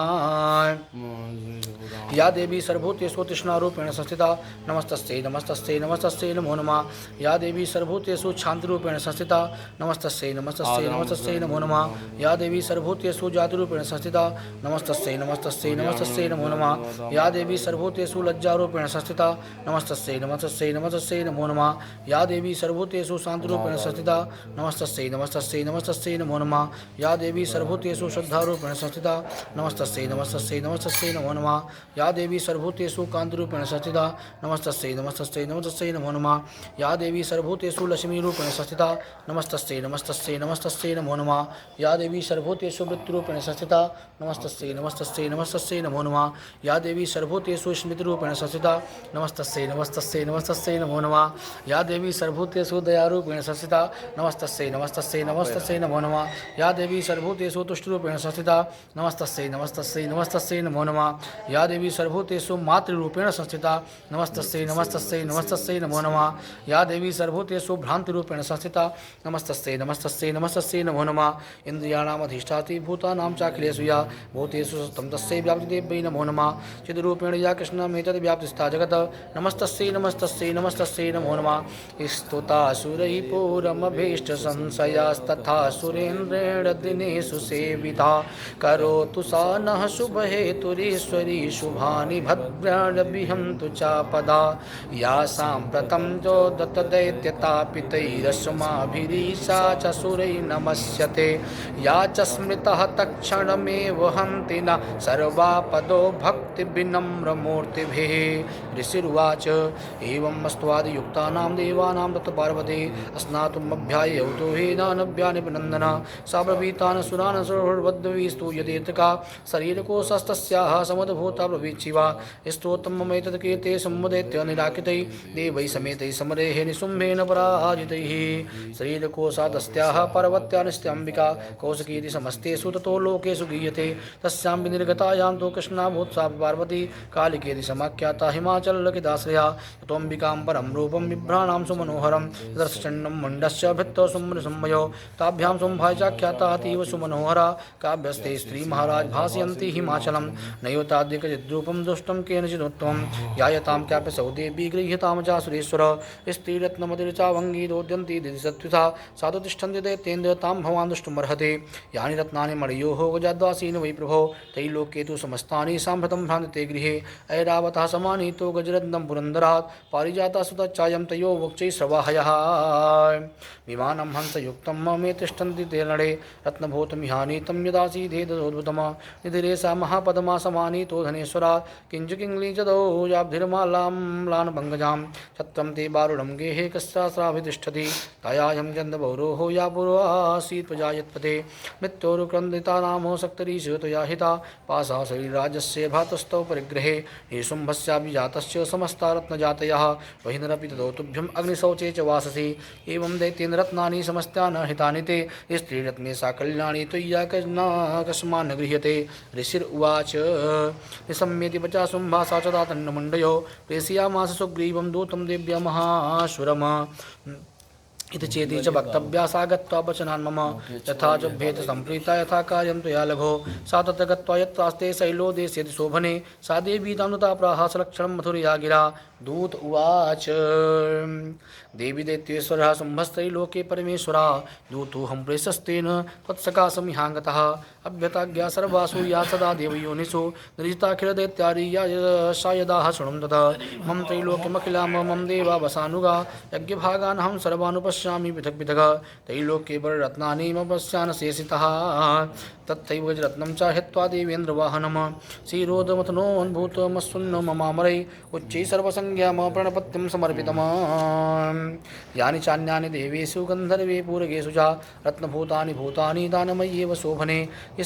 Speaker 1: या देवी सर्वभूतेषु तृष्णारूपेण संस्थिता नमस्तस्यै नमस्तस्यै नमस्तस्यै नमो नमः या देवी सर्वभूतेषु शान्तिरूपेण संस्थिता नमस्तस्यै नमस्तस्यै नमस्तस्यै नमो नमः या देवी सर्वभूतेषु जातिरूपेण संस्थिता नमस्तस्यै नमस्तस्यै नमस्तस्यै नमो नमः या देवी सर्वभूतेषु लज्जारूपेण संस्थिता नमस्तस्यै नमस्तस्यै नमस्तस्यै नमो नमः या देवी सर्वभूतेषु शान्तिरूपेण संस्थिता नमस्तस्यै नमस्तस्यै नमस्तस्यै नमो नमः या देवी सर्वभूतेषु श्रद्धारूपेण संस्थिता नमस्तस्यै नमस्तस्यै नमस्तस्यै नमो नमः या देवी सर्वभूतेषु कान्तिरूपेण संस्थिता नमस्तस्यै नमस्तस्यै नमस्तस्यै नमो नमः या देवी सर्वभूतेषु लक्ष्मीरूपेण संस्थिता नमस्तस्यै नमस्तस्यै नमस्तस्यै नमो नमः या देवी सर्वभूतेषु वृत्तिरूपेण संस्थिता नमस्तस्यै नमस्तस्यै नमस्तस्यै नमो नमः या देवी सर्वभूतेषु स्मृतिरूपेण संस्थिता नमस्तस्यै नमस्तस्यै नमस्तस्यै नमो नमः या देवी सर्वभूतेषु दयारूपेण संस्थिता नमस्तस्यै नमस्तस्यै नमस्तस्यै नमो नमः या देवी सर्वभूतेषु तुष्टिरूपेण संस्थिता नमस्तस्यै नमस्तस्यै नमस्तस्यै नमो नमः या देवी सर्वभूतेषु मातृरूपेण संस्थिता नमस्तस्यै नमस्तस्यै नमस्तस्यै नमो नमः या देवी सर्वभूतेषु भ्रान्तिरूपेण संस्थिता नमस्तस्यै नमस्तस्यै नमस्तस्यै नमो नमः इन्द्रियाणाम् अधिष्ठाति भूतानां चाखिलेषु या भूतेषु सत्तं तस्यै व्याप्तिदेव्यै नमो नमः चिद्रूपेण या कृष्णमेतद् व्याप्तिस्था जगत् नमस्तस्यै नमस्तस्यै नमस्तस्यै नमो नमः स्तुतासुरैः पूरमभीष्टसंशयास्तथा सुरेन्द्रेण दिनेषु सेविता करोतु सा नः शुभहेतुरीश्वरी शुभानि भद्राणभिहन्तु चापदा या साम्प्रतं चोदतदैत्यतापितैरस्माभिरीशा च सुरैः नमस्यते या च स्मृतः तत्क्षणमेव हन्ति न सर्वापदो भक्तिविनम्रमूर्तिभिः ऋषिरुवाच एवं मस्त्वादियुक्तानां देवानां तत् पार्वती अस्नातुमभ्यायौतो हेनानभ्यानिपनन्दन सा ब्रवीतान् सुरान् सर्वद्वीस्तूयदेतका शरीरकोशस्तस्याः समद्भूता ब्रवीचिवा स्तोत्रममेतत् कीर्ते सम्मुदैत्य निराकितैः देवैः समेतैः समरेः निशुम्भेन पराजितैः शरीरकोशादस्याः पार्वत्या निस्त्याम्बिका कौशिकीति समस्तेषु ततो लोकेषु गीयते तस्यां विनिर्गतायां तु कृष्णाभूत्सा पार्वती कालिकेति समाख्याता हिमाचलकिदाश्रया ततोऽम्बिकां परं रूपं बिभ्राणां सुमनोहरं दर्शचण्डं मण्डस्य भित्तौ सुम्भयो ताभ्यां शुम्भाय चाख्याता अतीव सुमनोहरा काव्यस्ते स्त्रीमहाराज भासयन्ति हिमाचलं नैवताद्यकचिद्रूपं दुष्टं केनचिदुत्तमं यायतां क्याप्यसौ देवी गृह्यतां चासुरेश्वर स्त्रीरत्नमतिर्चावङ्गी दोद्यन्ति दिदिसत्विधा साधु तिष्ठन्ति दैत्येन्द्र तां भवान् दुष्टुमर्हति यानि रत्नानि मणियोः गजाद्वासीन वै प्रभो तैलोके तु समस्तानि साम्प्रतं भ्रान्ति ते गृहे ऐरावतः समानीतो गच्छो गजरत्नं पुरन्दरात् पारिजातासुतच्चायं तयो वक्चै श्रवाहयः विमानं हंसयुक्तं मे तिष्ठन्ति ते नडे रत्नभूतमिहानीतं यदासीदेदोद्भुतम निधिरे सा महापदमा समानीतो धनेश्वरात् किञ्चिकिङ्लीचदौ याब्धिर्मालां म्लानपङ्कजां छत्रं ते बारुणं गेहे कस्राभितिष्ठति तायाहं चन्दबौरोहो या पूर्वासीत् प्रजायत्पते मृत्योरुक्रन्दिता नामो सक्तरीशो त्वया हिता पासा शरीराजस्य भातस्थौ परिग्रहे निशुम्भस्यापि जातस्य समस्ता रत्नजातयः वहिनरपि ततो तुभ्यम् अग्निशौचे च वाससि एवं दैत्येन रत्नानि समस्ता न हितानि ते स्त्रीरत्ने सा कल्याणी त्वय्या कस्मान् न गृह्यते ऋषिर्वाच निशम्येति पचा शुम्भा सा च दातन्नमुण्डयो प्रेषयामास सुग्रीवं दूतं देव्या महाश्वरम् इति चेति च वक्तव्या सा गत्वा वचनान् मम यथा च भेद सम्प्रीता यथा कार्यं त्वया लघो सा तत्र गत्वा यत्रास्ते शैलो देशेति शोभने सा देवी तानुता प्राहासलक्षणं मथुरया गिरा दूत उवाच देवी दैत्येश्वरः शुम्भस्त्रैलोके परमेश्वरा दूतोऽहं प्रेषस्तेन त्वत्सकाशमिहाङ्गतः अभ्यताज्ञा सर्वासु या सदा देवयोनिषु नृजिताखिलदैत्यारीया सा यदाह शृणुं ततः मम त्रैलोक्यमखिलां मम देवा वसानुगा यज्ञभागानहं सर्वानुपश्यामि पृथक् पृथक् त्रैलोक्ये वररत्नानि मम पश्यान् शेषितः तथैव गजरत्नं च हित्वा देवेन्द्रवाहनं क्षीरोदमथनोन्भूतमस्सुन्नो ममामरै उच्चैः सर्वसंज्ञा मम प्रणपत्यं समर्पितम् यानि चान्यानि देवेषु गन्धर्वे पूरगेषु च रत्नभूतानि भूतानि दानमय्येव शोभने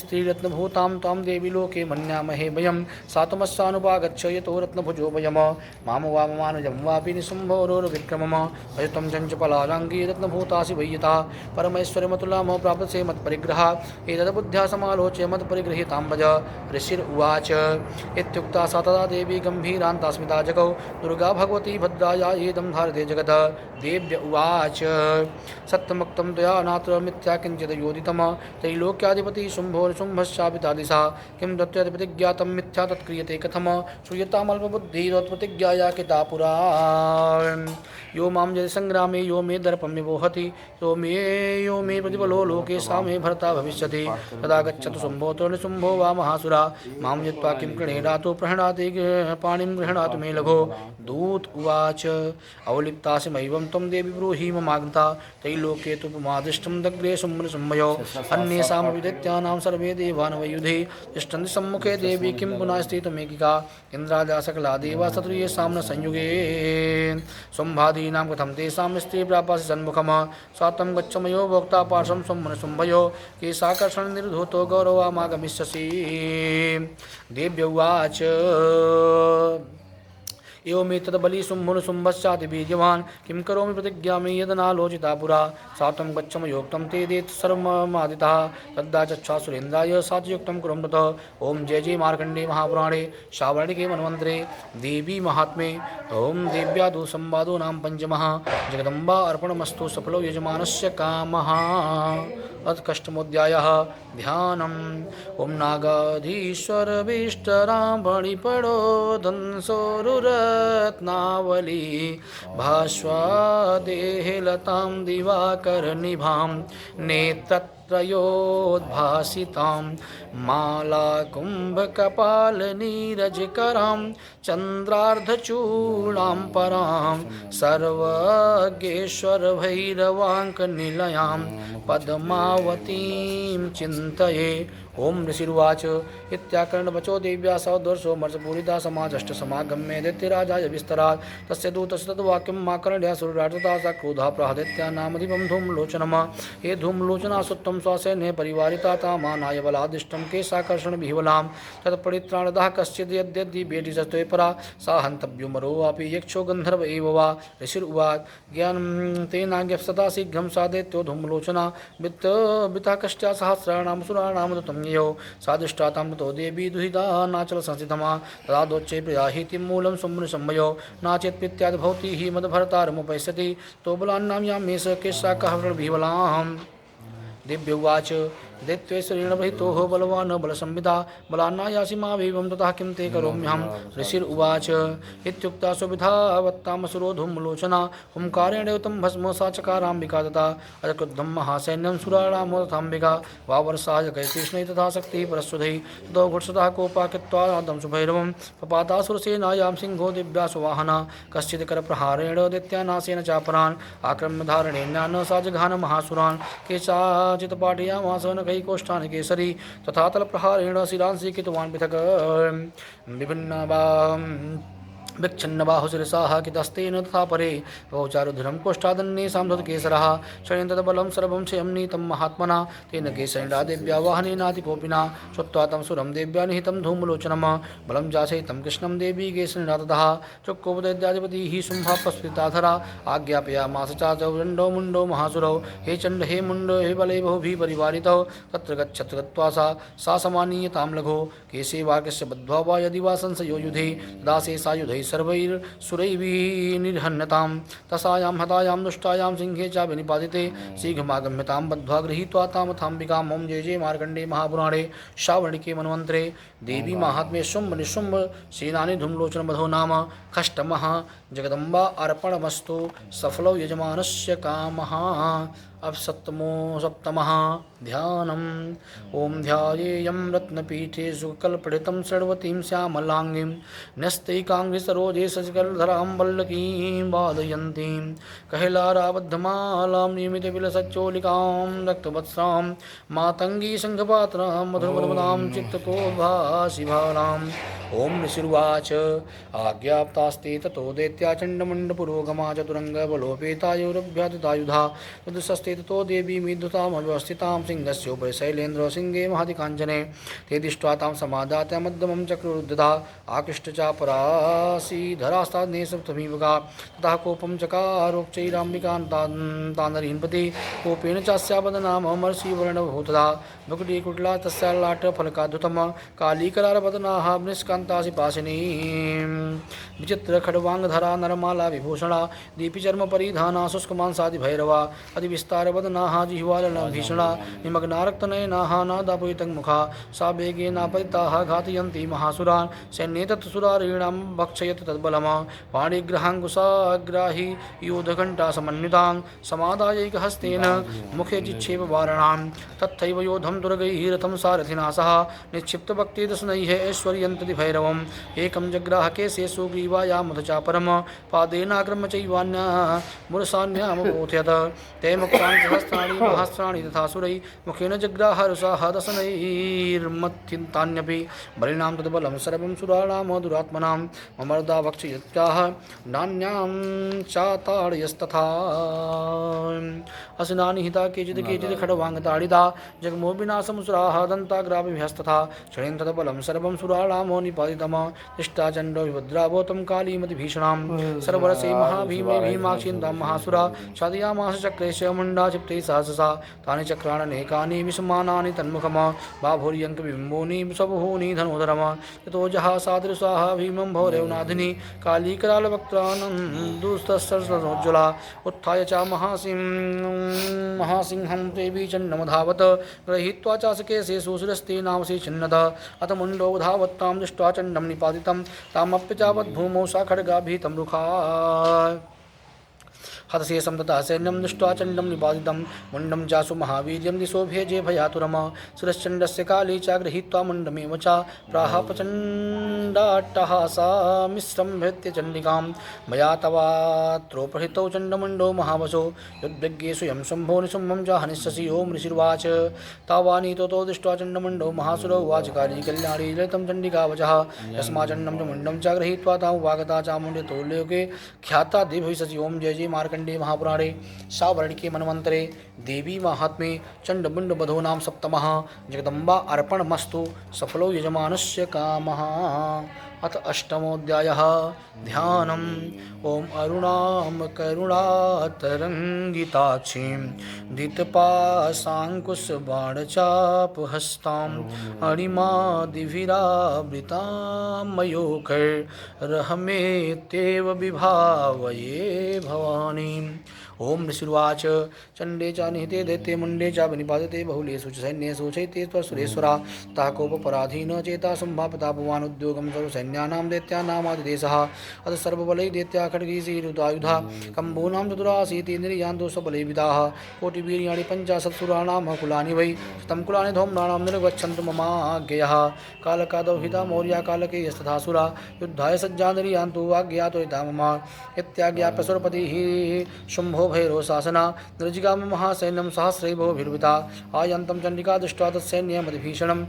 Speaker 1: स्त्रीरत्नभूतां त्वां देवी लोके मन्यामहे वयं सा त्वमस्यानुपागच्छ यतो रत्नभुजो वयम् मां वा ममानुजं वापि निशुम्भोरोर्विक्रमम् भजत्वं चञ्चपलाराङ्गी रत्नभूतासि वैयता परमेश्वरमतुला मम प्राप्तसे मत्परिग्रहात् एतद्बुद्ध्या समालोच्य मत्परिगृहीतां भज ऋषिर्वाच इत्युक्ता सा तदा देवी गम्भीरान्तास्मिता जगौ दुर्गा भगवती भद्राया एदं धारते जगत् देव्य उवाच सत्यमुक्तं त्वया नात्र मिथ्या किञ्चित् योदितं त्रैलोक्याधिपति शुम्भो शुम्भश्चापिता दिशा किं तत्प्रतिज्ञातं मिथ्या तत्क्रियते कथं श्रूयतामल्पबुद्धिरत्प्रतिज्ञाया कृता पुरा यो मां यदि संग्रामे यो मे दर्पं विवोहति यो मे प्रतिफलो लोके सा मे भर्ता भविष्यति तदा गच्छतु शुम्भोतो निशुम्भो वा महासुरा मां जित्वा किं कृणेनातु प्रहणाति पाणिं गृह्णातु मे लघो दूत उवाच अवलिप्तासि मय्यं त्वं देवी ब्रूहि ममागता त्रैलोके तु पुमादिष्टं दग्रे शुम्भनिशुम्भयो अन्येषामपि दैत्यानां सर्वे देवानवयुधे तिष्ठन्ति सम्मुखे देवी किं पुनः स्थितमेकिका इन्द्राजा सकला देवा शत्रुयेषां न संयुगे शुम्भादीनां कथं तेषां स्त्री प्रापासि सन्मुखम् स्वात्तं गच्छमयो भोक्ता पार्श्वं शुम्भनिशुम्भयो केशाकर्षणनिर्धूतो गौरवामागमिष्यसि देव्य उवाच एवमेतद्बली शुम्भुनिशुम्भश्चाति बीजवान् किं करोमि प्रतिज्ञामि यदनालोचिता पुरा सात्वं गच्छमयोक्तं ते देत सर्वमादितः तद्दा चक्षासुरेन्द्राय साचयुक्तं कुरं ततः ओं जय जय मार्कण्डे महापुराणे श्रावणिके मन्वन्तरे देवी महात्म्ये ओं देव्यादु संवादो नाम पञ्चमः जगदम्बा अर्पणमस्तु सफलो यजमानस्य कामः अत्कष्टमोऽध्यायः ध्यानम् ओं नागाधीश्वरविष्टरामणिपडो धंसोरुरत्नावली भास्वादेहे लतां दिवाकरनिभां नेत्रत्रयोद्भासितां मालाकुम्भकपालनीरजकरां चन्द्रार्धचूडां परां सर्वज्ञेश्वरभैरवाङ्कनिलयां पद्मावतीं चिन्तये ओं ऋषिर्वाच इत्याकर्णवचो देव्या सौदर्शो मर्षपूरिता समाजष्टसमागम्ये दैत्यराजाय विस्तरात् तस्य दूतस्य तद्वाक्यं माकर्ण्या सुरार्तता सा क्रोधा प्राहदैत्या नामधिपं धूमलोचनम् हे धूमलोचना सुत्वं स्वसैन्ये परिवारिता तामानाय बलादिष्टं केशाकर्षणविह्वलां तत्परित्राणदः कश्चिद् यद्यद्दि बेटिसत्वे परा सा हन्तव्योमरो वापि यक्षो गन्धर्व एव वा ऋषिर्वाच ज्ञानं तेनाज्ञः सदा शीघ्रं सा दैत्यो धूमलोचना वित्तः कष्ट्या सहस्राणां सुराणां दत्तं यो सादुष्टातां ततो देवी दुहिता नाचल संस्थितमा तदा दोच्चे प्रयाहीति मूलं शुम्भनिशुम्भयो नाचेत् प्रीत्याद् भवति हि मद्भर्तारमुपैष्यति तो बलान्नां यां मे स केशाकः विह्वलाम् दिव्य उवाच दैत्यैश्वर्येण बहितो बलवान् बलसंविदा बलान्नायासि मावेवं ततः किं ते करोम्यहं ऋषिरुवाच इत्युक्ता सुविधावत्तामसुरो धूमलोचना हुंकारेण तं भस्म सा चकाराम्बिका तथा अजक्रुद्धं महासैन्यं सुराणामोदथाम्बिका वावर्षाय कैकृष्णै तथा शक्तिः परस्वधै ततो घुट्सतः कोपा कृत्वा नादं सुभैरवं पपातासुरसेनायां सिंहो दिव्यासु वाहना कश्चित् करप्रहारेण दैत्यानाशेन चापरान् आक्रम्य धारणेन्यान् सा जघान महासुरान् केशाचित् पाठयामास नखैकोष्ठानि केसरी तथा तलप्रहारेण शिरांसि कृतवान् पृथक् विभिन्न विच्छिन्नबाहुशिरसाः कितस्तेन तथा परे बहुचारुधुरं कोष्ठादन्ये साम्धत्केसरः क्षणेन तद्बलं सर्वं क्षयं नीतं महात्मना तेन केसरिणा देव्या वाहनेनातिकोपिना श्रुत्वा तं सुरं देव्या निहितं धूमलोचनं बलं जासयितं कृष्णं देवी केसरिणा ततः चक्रोपदैत्याधिपतिः शुम्भापस्फुटिताधरा आज्ञापयामास चाचौ मुण्डो महासुरौ हे चण्ड हे मुण्ड हे बले बहुभिः परिवारितौ तत्र गच्छत् गत्वा सा समानीयतां लघो केशे वाक्यस्य बद्ध्वा वा यदि वा संशयो युधे तदा से सायुधैः सर्वैर्सुरैः निर्हन्यतां तसायां हतायां दुष्टायां सिंहे च विनिपातिते शीघ्रमागम्यतां बद्ध्वा गृहीत्वा तामथाम्बिकां ॐ जय जय मार्कण्डे महापुराणे श्रावणिके मन्वन्तरे देवी माहात्म्ये शुम्भ निशुम्भ सेनानि धूमलोचनवधो नाम खष्टमः जगदम्बा अर्पणमस्तु सफलो यजमानस्य कामः अब सप्तमः ध्यानम् ओम ध्यायेयं रत्नपीठे सुकल्पडितं सर्वतीं श्यामलांगीं न्यस्तैकाङ्गी सरोजे सजकलधरां वल्लकीं वादयन्तीं कहिलाराबद्धमालां नियमितविलसच्चोलिकां रक्तवत्सां मातङ्गी शङ्खपात्रां मधुरमदां चित्तकोद्भासिभालाम् ओम ऋषिर्वाच आज्ञाप्तास्ते ततो दैत्याचण्डमुण्डपुरोगमा चतुरङ्गबलोपेतायुरभ्यतितायुधा यदुषस्ते ततो देवी मेधुतामव्यवस्थितां सिंहस्योपरि शैलेन्द्र सिंहे महतिकाञ्चने ते दृष्ट्वा तां समादात्य मध्यमं चक्रुरुद्धता आकृष्टचापरासीधरास्तान्ये सप्तमीवगा ततः कोपं चकारोपचैराम्बिकान्तानरीन्पति कोपेन चास्यावदनाममर्षिवर्णभूतदा भुकुटीकुटला तस्याल्लाटफलकाधुतं कालीकरारवदनाः निष्कान्तासि पाशिनी विचित्रखड्वाङ्गधरा नरमाला विभूषणा दीपिचर्मपरिधाना शुष्कमांसादिभैरवा अतिविस्तारवदनाः जिह्वालनभीषणा निमग्नारक्तनयनाः नादापयितङ्मुखा सा वेगेनापतिताः घातयन्ति महासुरान् सैन्ये तत्सुरारीणां भक्षयत तद्बलम् पाणिग्रहाङ्कुशाग्राहि यूधघण्टासमन्वितां समादायैकहस्तेन मुखे जिक्षेपवारणां तथैव योधं दुर्गैः सारथिना सह निक्षिप्तभक्तिदशनैः ऐश्वर्यन्तति भैरवम् एकं जग्राह केशे सुग्रीवायामधचापरं पादेनाक्रम्य चैवान्या मुरसान्यामबोधयत् ते मुक्तानि सहस्राणि महास्त्राणि तथा सुरैः मुखेन जग्राहरुषाः दशनैर्मथितान्यपि बलिनां तद्बलं सर्वं सुराणां दुरात्मनां ममर्दा भक्षयत्याः नान्यां चाताडयस्तथा असनानि हिता केचित् खड्वाङ्गताडिता जगमोविनाशमुसुराः दन्ताग्राभिहस्तथा क्षणेन तद्बलं सर्वं सुराणामो निपातितम् तिष्ठाचण्डो विभद्रावोतं कालीमतिभीषणां सर्वरसे महाभीमे भीमाक्षीन्तां महासुरा साधयामास चक्रेश मुण्डा चिप्तैः सहससा तानि चक्राण्यनेकानि विषमानानि तन्मुखम् बाभूर्यङ्कबिम्बोनि स्वबहूनि धनोदरम् ततो जहासादृशाः भीमं भौरवनाधिनी कालीकरालवक्त्रानं दुस्तस्सरसोज्ज्वला उत्थाय च महासिंहं देवी चण्डमधावत् गृहीत्वा चासकेशे सुशिरस्ते नामसि छिन्नत अथ मुण्डो धावत्तां दृष्ट्वा चण्डं निपातितं तामप्यचावद्भूमौ सा खड्गाभीतं रुखा हतशेषं तथा सैन्यं दृष्ट्वा चण्डं निपातितं मुण्डं चासु महावीर्यं दिशो भेजे भयातुरम् सुरश्चण्डस्य काली च गृहीत्वा मुण्डमेव च प्राह प्रचण्डाट्टहासा मिश्रं भृत्य चण्डिकां मया तवात्रोपहृतौ चण्डमुण्डो महावशो युद्धज्ञेषु यं शम्भो निशुम्भं च हनिष्यसि ओं ऋषिर्वाच तावानीतो दृष्ट्वा चण्डमुण्डो महासुरो उवाच काली कल्याणी ललितं चण्डिकावचः यस्मात् चण्डं च मुण्डं च गृहीत्वा तां वागता चामुण्डितो लोके ख्याता देवैषसि ओं जय जय मार्कण्डे महापुराणे श्रावणिके मन्वन्तरे देवी महात्म्ये चण्डमुण्डवधो नाम सप्तमः जगदम्बा अर्पणमस्तु सफलो यजमानस्य कामः अथ अष्टमोऽध्यायः ध्यानम् ॐ अरुणां करुणातरङ्गिताक्षीं दितपाशाङ्कुशबाणचापहस्ताम् अणिमादिभिरावृतां मयूखैर्रहमेत्येव विभावये भवानीम् ओम ऋषिर्वाच चंडे च निहिते दैत्ये मुंडे च विनिपाते बहुलेषु च सैन्येषु चैते सुरेश्वरा तः कोपपराधीन चेता संभापितापवान् उद्योगं सर्वसैन्यानां दैत्यानामादिदेशः अथ सर्वबलै दैत्या खड्गीशीरुदायुधा कम्बूनां चतुराशीतीन्द्रियान्तो सबलैविदाः कोटिवीर्याणि पञ्चाशत्सुराणां कुलानि वै शतं कुलानि धौम्राणां निर्गच्छन्तु ममाज्ञयः कालकादौहिता मौर्या कालकेयस्तथासुरा युद्धाय सज्जानिर्यान्तु वाग्यातो मम इत्याज्ञाप्य सुरपतिः शुम्भो भैरव शासना निर्जिगाम महासैन्यं सहस्रैर्भवभिर्वृता आयन्तं चण्डिका दृष्ट्वा तत्सैन्यमतिभीषणं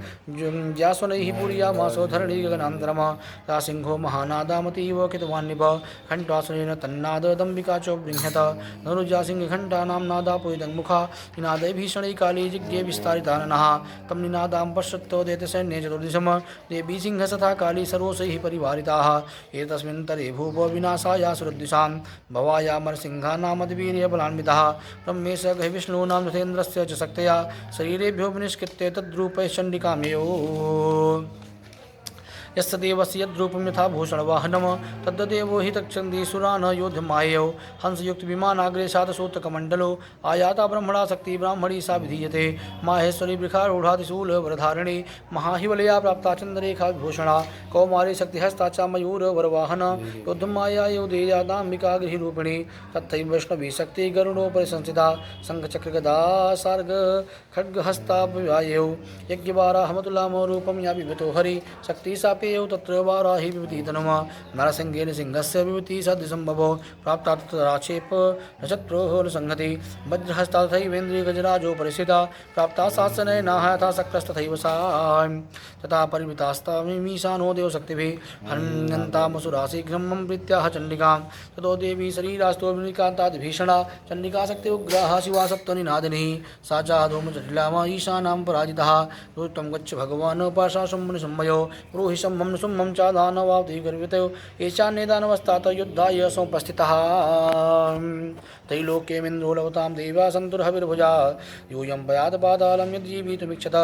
Speaker 1: ज्यासनैः पूरयामासो धरणी गगनान्तरमा सा सिंहो महानादामतीव कितवान्निभ घण्टासुनेन तन्नाददम्बिका च बृंह्यत ननुजासिंहघण्टानां नादापुरिदङ्मुखा निनादै भीषणै काली जिज्ञे विस्तारिताननः तं निनादां पश्यत्तो दैत्यसैन्ये चतुर्दिशं देवी सिंहसथा काली सर्वसैः परिवारिताः एतस्मिन् तरे भूप विनाशाय सुरद्दिशां भवायामरसिंहानामतिवीर्यबलान्वितः ब्रह्मेश गहिविष्णूनां तथेन्द्रस्य च शक्तया शरीरेभ्यो विनिष्कृत्य तद्रूपैः चण्डिकामेयो यस्य देवस्य यद्रूपं यथा भूषणवाहनं तद्देवो हि तक्षन्ति सुरान् योद्धमायौ हंसयुक्तविमानाग्रे सातसूत्रकमण्डलो आयाता ब्रह्मणा शक्ति ब्राह्मणी सा विधीयते माहेश्वरी वृखारूढातिशूलवरधारिणी महाहिवलया प्राप्ता चन्द्ररेखा विभूषणा कौमारी शक्तिहस्ता च मयूरवरवाहन योद्धमाया योदेयादाम्बिका गृहिरूपिणी तथैव वैष्णवी शक्ति गरुडोपरि संस्थिता शङ्खचक्रगदा सार्ग खड्गहस्ताभ्यायौ यज्ञवाराहमतुलामरूपं या विभतो हरि शक्ति सा पेयौ तत्र वाराहि विभूति तनुमा नरसिंहेन सिंहस्य विभूति सदृशम्भवो प्राप्ता तत्र राक्षेप नक्षत्रोः न संहति वज्रहस्ता तथैवेन्द्रियगजराजो परिस्थिता प्राप्ता शासनयनाः यथा शक्रस्तथैव सा तथा परिवृतास्तामीशानो देवशक्तिभिः हन्यन्तामसुरा शीघ्रं प्रीत्याह चण्डिकां ततो देवी शरीरास्तो विनिकान्तादिभीषणा चण्डिका शक्ति उग्राः शिवा सप्तनिनादिनी सा चाधूमजटिलामा ईशानां पराजितः त्वं गच्छ भगवान् पाशाशुम्भनिशम्भयो ब्रूहि शम्भं शुम्भं च दानवावति गर्वितो येषान्ये दानवस्तात युद्धाय समुपस्थितः त्रैलोक्यमिन्द्रो लवतां देवा सन्तुर्हविर्भुजा यूयं पयात् पातालं यद्जीवितुमीक्षत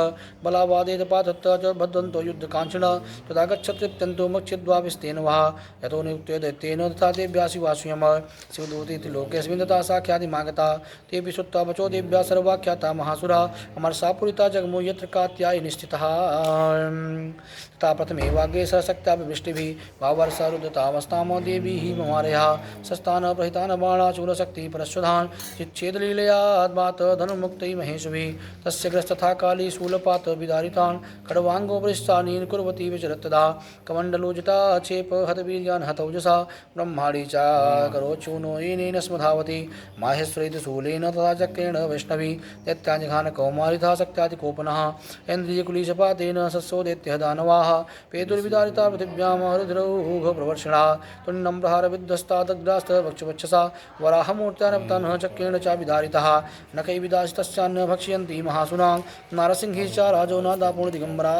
Speaker 1: बलावादेत पातत्त च बद्धन्तो युद्धकाङ्क्षिण तदा गच्छत्यत्यन्तो मक्षिद्वापिस्तेन वा यतो नियुक्ते दैत्येन तथा देव्या शिवास्वयं शिवदूते त्रिलोकेऽस्मिन् तथा साख्यातिमागता तेऽपि श्रुत्वा वचो देव्या सर्वाख्याता महासुरा अमरसा पुरिता जगमो यत्र कात्यायनी स्थितः तथा प्रथमेवाग्रे सशक्त्या विवृष्टिभिः वावर्षारुद्धतामस्तामो देवी हि ममारयः सस्तान प्रहितान बाणाचूलशक्तिः परश्वधान् चिच्छेदलीलयाद्मात् धनुमुक्तैः महेशभिः तस्य ग्रस्तथा काली शूलपात विदारितान् खड्वाङ्गोपरिष्ठानीन् कुर्वती विचरत्तदा कमण्डलोजिता क्षेप हतवीर्यान् हतौजसा ब्रह्माणी च करोचूनो येनेन स्मधावति माहेश्वरेण शूलेन तथा चक्रेण वैष्णवी दैत्याञ्जघान कौमारिथा शक्त्यादिकोपनः इन्द्रियकुलीशपातेन सस्यो दैत्यः दानवाः पेतुर्विदारिता पृथिव्यां रुद्रौघप्रवर्षिणा तुण्डं प्रहारविध्वस्ता तद्ग्रास्तभक्षवक्षसा वराहमूर्त्यानपतनः चक्रेण च विदारितः नखैर्विदासितश्चान्न भक्ष्यन्ति महासुनां नारसिंही च राजो नादापूर्णदिगम्बरा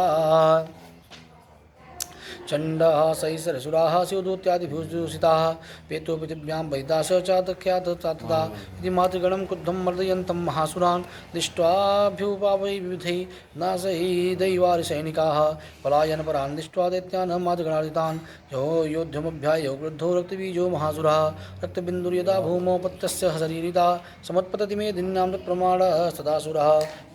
Speaker 1: चण्डाः सैसरसुराः शिवदूत्यादिभूषिताः पेतो पृथिव्यां वैदाश च दख्यात तदा इति मातृगणं क्रुद्धं मर्दयन्तं महासुरान् दृष्ट्वाभ्युपावै विविधैः नाशैर्दैवारिसैनिकाः पलायनपरान् दृष्ट्वा दैत्यान् मातृगणादितान् यो योद्धमभ्यायो क्रुद्धो रक्तबीजो महासुरः रक्तबिन्दुर्यदा भूमौ पत्यस्य शरीरिता समुत्पतति मेदिन्यां तत्प्रमाणः सदासुरः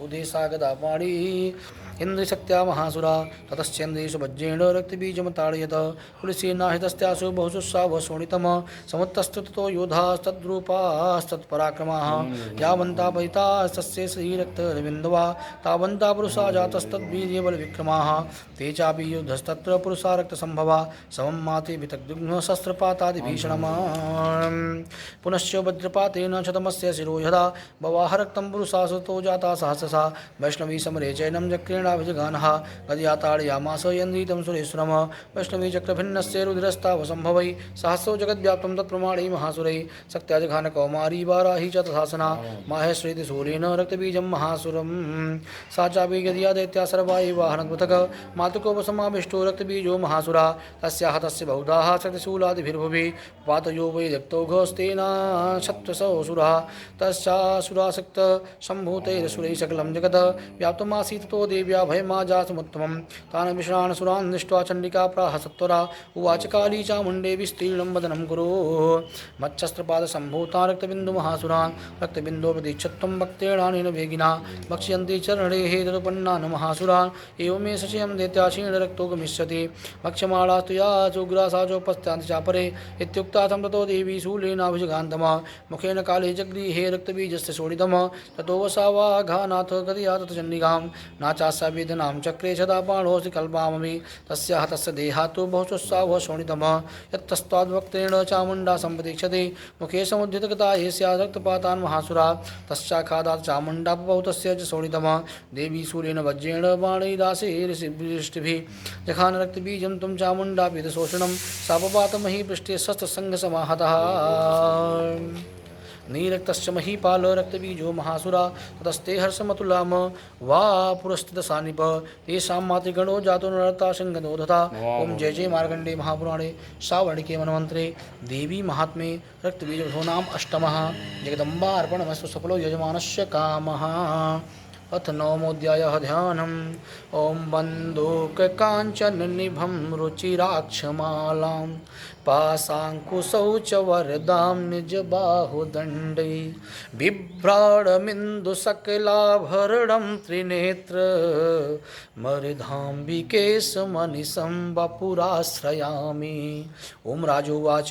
Speaker 1: उदेशागदा पाणिः इन्द्रशक्त्या महासुरा ततश्चेन्द्रेषु वज्रेण रक्तबीजं ताडयत कुलसेनाहितस्त्यासु बहुशुस्सावः शोणितम् समुत्तस्तु ततो योधास्तद्रूपास्तत्पराक्रमाः यावन्ता परितास्तस्य श्रीरक्तरविन्दवा तावन्ता पुरुषा जातस्तद्वीर्यबलविक्रमाः ते चापि युद्धस्तत्र पुरुषा रक्तसम्भवा समं माते वितग्दुग्नः शस्त्रपातादिभीषणम् पुनश्च वज्रपातेन शतमस्य शिरो यदा बवाह रक्तं पुरुषा सुतो जाता सहस्रशा वैष्णवी समरे चैनं चक्रेण भिजगानः गदयाताडयामास यन्द्रीतं सुरेश्वरम् वैष्णवी चक्रभिन्नस्य रुधिरस्तावसम्भवै सहस्रो जगद्व्याप्तं तत्प्रमाणे महासुरै शक्त्याजघान कौमारी वाराही च तथासना माहेश्वरीति शूलेन रक्तबीजं महासुरं सा चापि गदया दैत्या सर्वा वाहनं पृथक् मातुकोपसमाविष्टो रक्तबीजो महासुरा तस्याः तस्य बहुधाः शक्तिशूलादिभिर्भुवि पातयो वै रक्तौघस्तेन शत्रुसोऽसुरः तस्यासुरासक्त सम्भूतैरसुरैः सकलं जगत् व्याप्तमासीत् ततो देव्या देव्याभयमाजासमुत्तमं तान् विषाणसुरान् दृष्ट्वा चण्डिका प्राह सत्वरा उवाच काली चामुण्डे विस्तीर्णं वदनं कुरु मच्छस्त्रपादसम्भूतान् रक्तबिन्दुमहासुरान् रक्तबिन्दो प्रतीक्षत्वं भक्तेणानेन वेगिना भक्ष्यन्ति चरणेः तदुपन्नान् महासुरान् एवमे शचयं दैत्याशीर्णरक्तो गमिष्यति भक्ष्यमाणास्तु या चोग्रासा चोपस्त्यान्ति चापरे इत्युक्ता तं ततो देवी शूलेनाभिजगान्तमा मुखेन काले जगृहे रक्तबीजस्य शोणितम् ततो वसावाघानाथ गदया तत चण्डिकां नाचास्या वेदनां चक्रे सदा बाणोऽस्ति कल्पामपि तस्याः तस्य देहात् बहुशोत्साहः शोणितम् यत्तस्त्वाद्वक्त्रेण चामुण्डा सम्प्रतीक्षते मुखे समुद्धितगता ये स्यात् रक्तपातान् महासुरा तस्याखादात् चामुण्डा बभौ तस्य च शोणितम् देवी शूलेन वज्रेण बाणैरासेर्षिभिः जखान रक्तबीजं त्वं चामुण्डा पीतशोषणं सापपातमही पृष्ठे शस्त्रसङ्गसमाहतः नीरक्तस्य महीपाल रक्तबीजो महासुरा ततस्ते हर्षमतुलाम वा पुरस्थितसानिप तेषां मातृगणो जातो नरता संगतो तथा ओम जय जय मार्कण्डे महापुराणे सावर्णिके मनमन्त्रे देवी महात्म्ये रक्तबीजो नाम अष्टमः जगदम्बा अर्पणमस्तु सफलो यजमानस्य कामः। अथ नवमोऽध्यायः ध्यानम् ॐ बन्दूककाञ्चननिभं रुचिराक्षमालां पाशाङ्कुशौ च वरदां निजबाहुदण्डै बिभ्राडमिन्दुसकलाभरणं त्रिनेत्र मरिधाम्बिकेशमनिशं वपुराश्रयामि। ॐ राजोवाच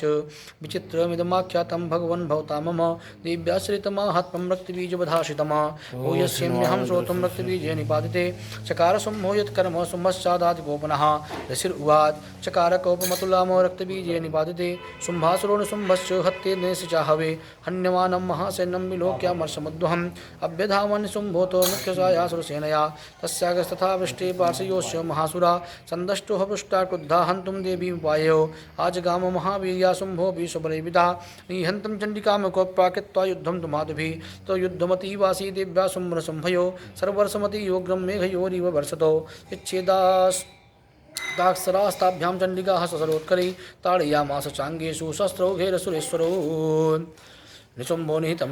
Speaker 1: विचित्रमिदमाख्यातं भगवन् भवता मम दिव्याश्रितमाहात्म्यं रक्तबीजवधाश्रितम् भूयस्यम्यहं श्रोतुं रक्तबीजे निपातिते चकारशुम्भो यत्कर्म शुम्भस्यादादिगोपनः ऋषिर्वाच चकारकोपमतुलाम रक्तबीजे निपातिते शुम्भासुरो न शुम्भश्च हत्येनेश चाहवे हन्यमानं महासैन्यं विलोक्यामर्षमुद्वहम् अभ्यधामन् शुम्भोतो मुख्यसायासुरसेनया तस्यागस्तथा वृष्टे पार्श्वयोश्च महासुरा सन्दष्टो हपुष्टा क्रुद्धा हन्तुं देवीमुपाययो आजगाम महावीर्या शुम्भोऽपि स्वबलैर्विदा निहन्तं चण्डिकां कोप्राकृत्वा युद्धं तु मातुभिः तो युद्धमतीवासी देव्या शुम्भनशुम्भयो सर्वर्षमति योग्रं मेघयोरिव वर्षतो दाक्षरास्ताभ्यां चण्डिकाः ससरोत्करै ताडयामास चाङ्गेषु शस्त्रौघैरसुरेश्वरो निशुम्भो निहितं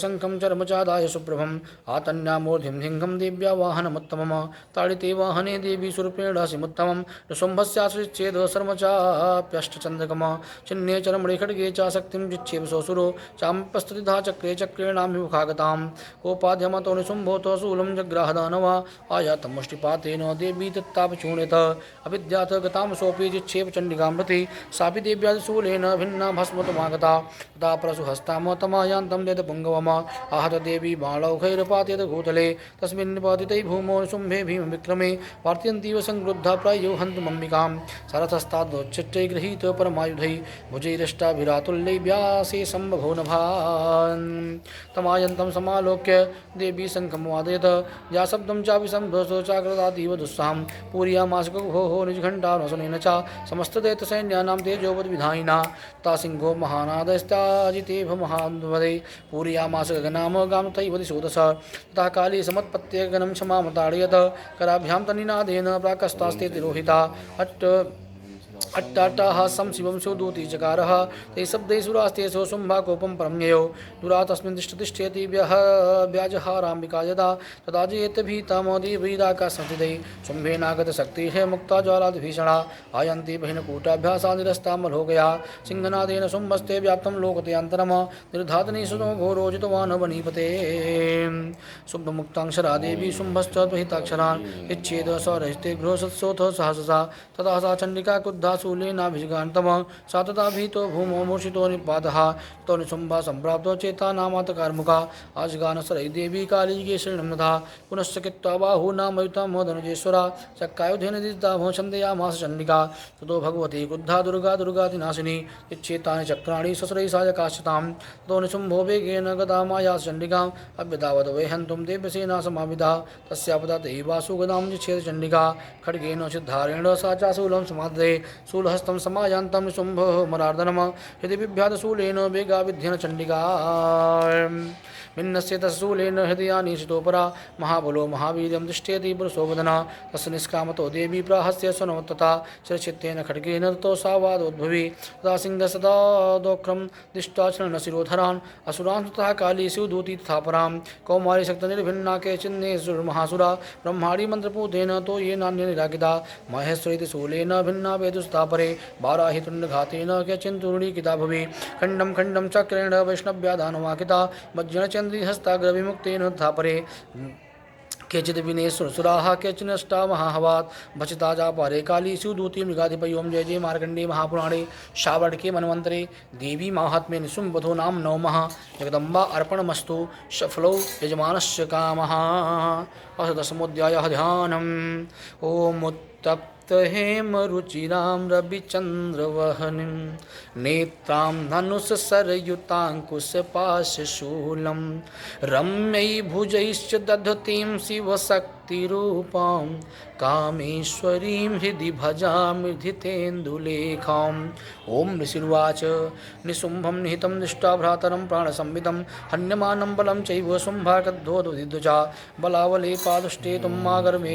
Speaker 1: शङ्खं चर्मचादाय सुप्रभम् आतन्यामूर्धिं धिङ्घं देव्या वाहनमुत्तमम् ताडिते वाहने देवी सुरूपेणासिमुत्तमं निशुम्भस्याश्रिच्छेद शर्मचाप्यष्टचन्द्रकम् चिह्ने चर्मणे खड्गे चाशक्तिं जिच्छेव सोऽसुरो चाम्पस्ततिधा चक्रे चक्रेणाभिमुखागतां कोपाध्यमतो निशुम्भोतो शूलं जग्राहदानवा आयातं मुष्टिपातेन देवी तत्तापचूर्णित अभिद्याथ गतां सोऽपि जिच्छेव चण्डिकां प्रति सापि देव्यादिशूलेन भिन्ना भस्मतमागता तथा प्रसुहस्तां तमायान्तं देदपुङ्गवम आहत देवी बाणौघैरपातेत भूतले तस्मिन् निपातितै भूमौ शुम्भे भीमविक्रमे पार्थयन्तीव संक्रुद्धा प्रायो हन्तुमम्बिकां सरथस्ताद्वोच्छिष्टै गृहीत परमायुधै भुजैरष्टाभिरातुल्यै व्यासे सम्बभो नभान् तमायन्तं समालोक्य देवी शङ्खं वादयत या शब्दं चापि सम्भ्रसो चाकृतातीव दुस्साहं पूरयामास भोः निजघण्टानुसनेन च समस्तदैत्यसैन्यानां तेजोवद्विधायिना ता सिंहो महानादस्ताजितेभ महान्वदे पूरयामास गगनाम गामतैव दिशोदश तथा काली समत्पत्य गगनं क्षमामताडयत कराभ्यां तन्निनादेन प्राकस्तास्ते तिरोहिता अट्टाट्टाः संशिवं सुदूती चकारः ते शब्दै सुरास्तेषु शुम्भाकोपं परम्ययो दुरा तस्मिन् तिष्ठति व्याजहाराम्बिका यदा तदा जयेतभीतामोदीवीराकाशसंस्थितै शुम्भेनागतशक्तिः मुक्ता ज्वालादिभीषणा आयन्ति बहिनकूटाभ्यासा निरस्ता मलोकया सिंहनादेन शुम्भस्ते व्याप्तं लोकतयान्तरम् निर्धातनि सुनो घोरोजितवान् वनीपते शुम्भमुक्ताक्षरा देवी शुम्भश्च त्वहिताक्षरान् इच्छेद सौरहिते गृहसत्सोऽथ सहससा तदा सा चण्डिका क्रुद्धा शूलेनाभिषिगान्तम सा तथा भीतो भूमौ मूर्छितो निपातः तो निशुम्भा सम्प्राप्तो चेतानामातकार्मुका आजगानसरै देवी काली केशरिणं नथा पुनश्च कृत्वा बाहूनामयुतां धनुजेश्वरा चक्रायुधेन दितामो छन्दयामास चण्डिका ततो भगवती क्रुद्धा दुर्गा दुर्गातिनाशिनी इच्छेतानि चक्राणि ससरै सायकाश्यतां ततो निशुम्भो वेगेन गदामायास चण्डिकाम् अभ्यतावद वैहन्तुं देव्यसेना समाविदा तस्यापदा दैवासु गदां जिच्छेद चण्डिका खड्गेन सिद्धारेण सा चाशूलं समाददे शूलहस्तं समायान्तं निशुम्भः मरार्दनम् यदि बिभ्यात् शूलेन वेगा विध्येन चण्डिका भिन्नस्य तत्शूलेन हृदयानिशितोपरा महाबलो महावीर्यं दृष्ट्येति पुरुषोवदना तस्य निष्कामतो देवी प्राहस्य स्वनवत्तता शिरचित्तेन खड्गेन ततो सा वादोद्भवी तदा सिंहसदा दोक्रं दिष्टाचरण शिरोधरान् असुरान् तथा काली शिवदूती तथा परां कौमारी शक्तनिर्भिन्ना केचिन्नेश्वरमहासुरा ब्रह्माणी मन्त्रपूतेन तो ये नान्य निराकिता महेश्वरीति शूलेन भिन्ना वेदुस्ता परे वाराहि तुण्डघातेन केचिन्तूर्णीकिता भुवि खण्डं खण्डं चक्रेण वैष्णव्यादानुवाकिता वज्रचन्द्रिहस्ताग्रविमुक्तेन तथा परे केचित् विनेशुराः केचन अष्टा महाहवात् भचिता जापारे काली शिवदूती मृगाधिपति ओम जय जय मार्कंडे महापुराणे शावडके मनवंतरे देवी माहात्म्ये निशुम्भधो नाम नवमः जगदम्बा अर्पणमस्तु सफलो यजमानस्य कामः। अथ दशमोऽध्यायः ध्यानम् ओम उत्तप्त हेमरुचिरां रविचन्द्रवहनिं नेत्रां धनुषसरयुताङ्कुशपाशशूलं रम्यैर्भुजैश्च दधतीं शिवशक्तिरूपां कामेश्वरीं हृदि भजामि धितेन्दुलेखाम्। ओम ऋषिर्वाच निशुम्भं निहितं दृष्ट्वा भ्रातरं प्राणसंवितं हन्यमानं बलं चैव शुम्भाकद्धोदुदिद्वजा बलावले पादुष्टे तुम्मागर्वे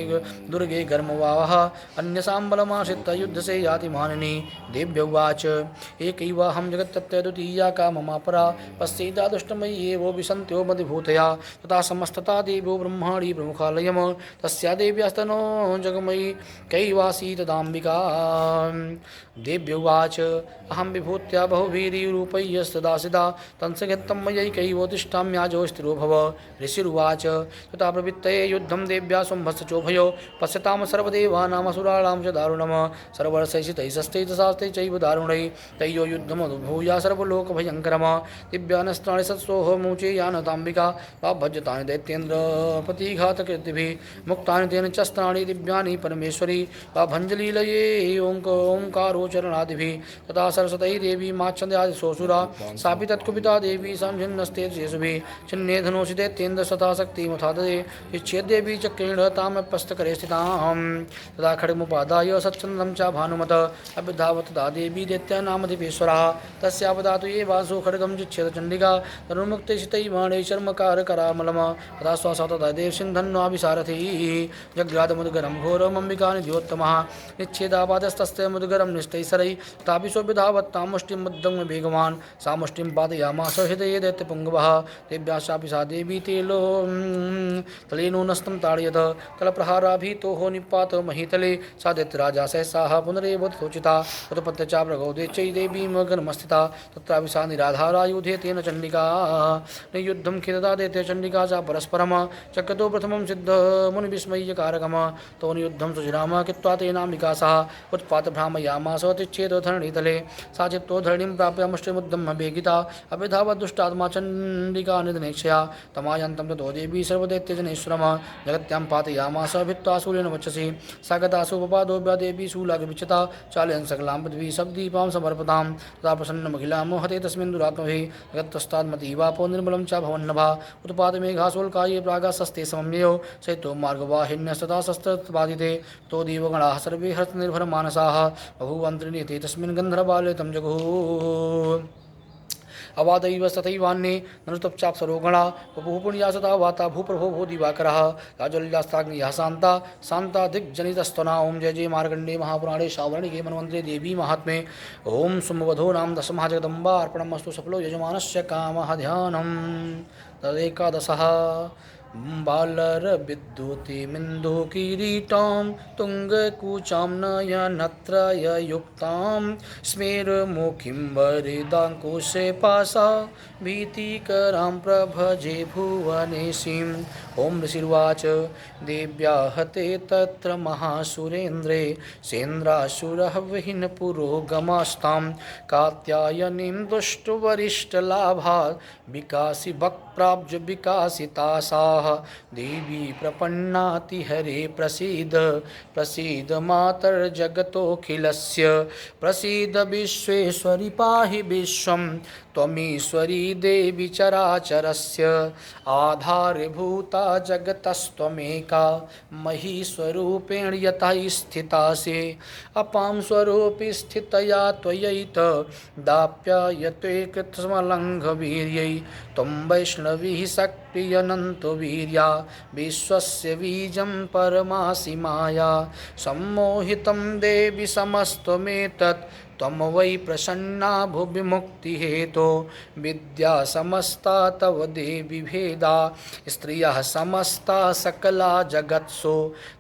Speaker 1: दुर्गे गर्मवावः अन्यसां बलमाश्रित्य युद्धसे याति मानिनी। देव्यौवाच एकैवाहं जगत्तत्त्वं द्वितीया का ममापरा पश्येता दुष्टमय्येवो विसन्त्यो मदिभूतया तथा समस्तता देवो ब्रह्माणि प्रमुखालयम् तस्या देव्यास्तनो जगमयि कैवासी तदाम्बिका। देव्यौवाच अहं विभूत्या बहुवीर्यरूपैस्तदासिता तंसगत्तं मयैकैवोतिष्ठाम्याजो स्थिरो भव। ऋषिरुवाच तथा प्रवृत्तये युद्धं देव्या शुम्भस्य चोभयो पश्यतां सर्वदेवानामसुराणां च दारुणम् सर्वर्षैषितैषस्थैतशास्त्रै चैव दारुणै तय्यो युद्धमनुभूया सर्वलोकभयङ्करम् दिव्यानस्त्राणि सत्सोऽहमुचे यानताम्बिका भज्यतानि दैत्येन्द्रपतिघातकृतिभिः मुक्तानि तेन चस्त्राणि दिव्यानि परमेश्वरी भञ्जलीलये ओङ्कारोचरणादिभिः तथा सरस्वती देवी माच्छन्द्यादिशोऽसुरा सापि तत्कुपिता देवी संझिन्नस्ते शेषुभिः छिन्ने धनुषि दैत्येन्द्र सथा शक्तिमथा ददे इच्छेद्देवी चक्रेण तामप्यस्तकरे स्थिताम् तदा खड्गमुपादाय सच्चन्द्रं च भानुमत अभिधावत तदा देवी दैत्यानामधिपेश्वरा तस्यापदातु ये वासु खड्गं जिच्छेद चण्डिका तरुन्मुक्तैषितैर्बाणैः चर्मकारकरामलम् तदा स्वसा तदा देवसिन्धन्वाभिसारथिः जग्रादमुद्गरं घोरमम्बिका निध्योत्तमः निच्छेदापादस्तस्य मुद्गरं निष्ठैसरैः तथापि सोऽभिधावत्तां मुष्टिं मुद्दं वेगवान् सा मुष्टिं पादयामास हृदये दैत्यपुङ्गवः देव्याशापि सा देवी तलेनोनस्तं ताडयत तलप्रहाराभीतोः निपात महीतले सा दैत्यराजा सहसाः पुनरेव तथोचिता तत्पत्यचाप्रगौदेच्चै देवीं गणमस्थिता तत्रापि सा निराधारायुधे तेन चण्डिका नियुद्धं खिदता दैत्य चण्डिका सा परस्परम् चक्रतो प्रथमं सिद्ध मुनिविस्मय्यकारकम् तो नियुद्धं सुशिराम कृत्वा तेनाम्बिका सह उत्पातभ्रामयामास तिच्छेद धरणीतले सा चित्तो धरणीं प्राप्य मुष्टिमुद्दं वेगिता अभिधावद्दुष्टात्मा चण्डिका निधनेक्षया तमायन्तं ततो देवी सर्वदैत्यजनेश्वरम् जगत्यां पातयामास भित्त्वा शूलेन वचसि सा गता सुपपादोऽभ्या देवी शूलागविच्यता चालयन् सकलां पृथ्वी सब्दीपां समर्पतां तदा प्रसन्नमखिलां मोहते तस्मिन् दुरात्मभिः जगत्तस्ताद्मतीवापो निर्मलं च भवन्नभा उत्पातमेघाशोल्काये प्रागासस्ते समम्ययो सहितो मार्गवाहिन्यस्तथा शस्त्रबाधिते तो देवगणाः सर्वे हर्षनिर्भरमानसाः बभूवन्त्रिणीते तस्मिन् गन्धर्वालये तं जगुः। अवादैव तथैवान्ये ननुतप्चाप्सरोगणा वपुपुण्या सदा वाता भूप्रभो भो दिवाकरः राजोल्लास्ताग्नियः शान्ता शान्ता दिग्जनितस्त्वना ओम जय जय मार्कण्डे महापुराणे शावर्णिके मनवन्त्रे देवी महात्म्ये ओम सुमवधो नाम दशमः जगदम्बा अर्पणमस्तु सफलो यजमानस्य कामः ध्यानम्। तदेकादशः बालरविद्युतिमिन्दुकिरीटां तुङ्गकूचां नयनत्रययुक्तां स्मेरमुखीं वरदाङ्कुशे पाशा भीतिकरां प्रभजे भुवनेशीम्। ओम ऋषिर्वाच देव्या हते तत्र महासुरेन्द्रे सेन्द्रासुरः विहीनपुरोगमास्तां कात्यायनीं दुष्टवरिष्ठलाभात् विकासि भक्प्राब्ज विकासितासाः देवी प्रपन्नाति हरे प्रसीद प्रसीद मातर्जगतोऽखिलस्य प्रसीद विश्वेश्वरि पाहि विश्वं त्वमीश्वरी देवी चराचरस्य आधारभूता जगतस्त्वमेका महीस्वरूपेण यथा स्थितासि अपां स्वरूपी स्थितया त्वयैत दाप्यायते कृत्स्मलङ्घवीर्यै त्वं वैष्णवी शक्तिरनन्तवीर्या विश्वस्य बीजं परमासि माया सम्मोहितं देवि समस्तमेतत् त्वं वै प्रसन्ना भुवि मुक्तिहेतो विद्या समस्ता तव देवी भेदा स्त्रियः समस्ता सकला जगत्सु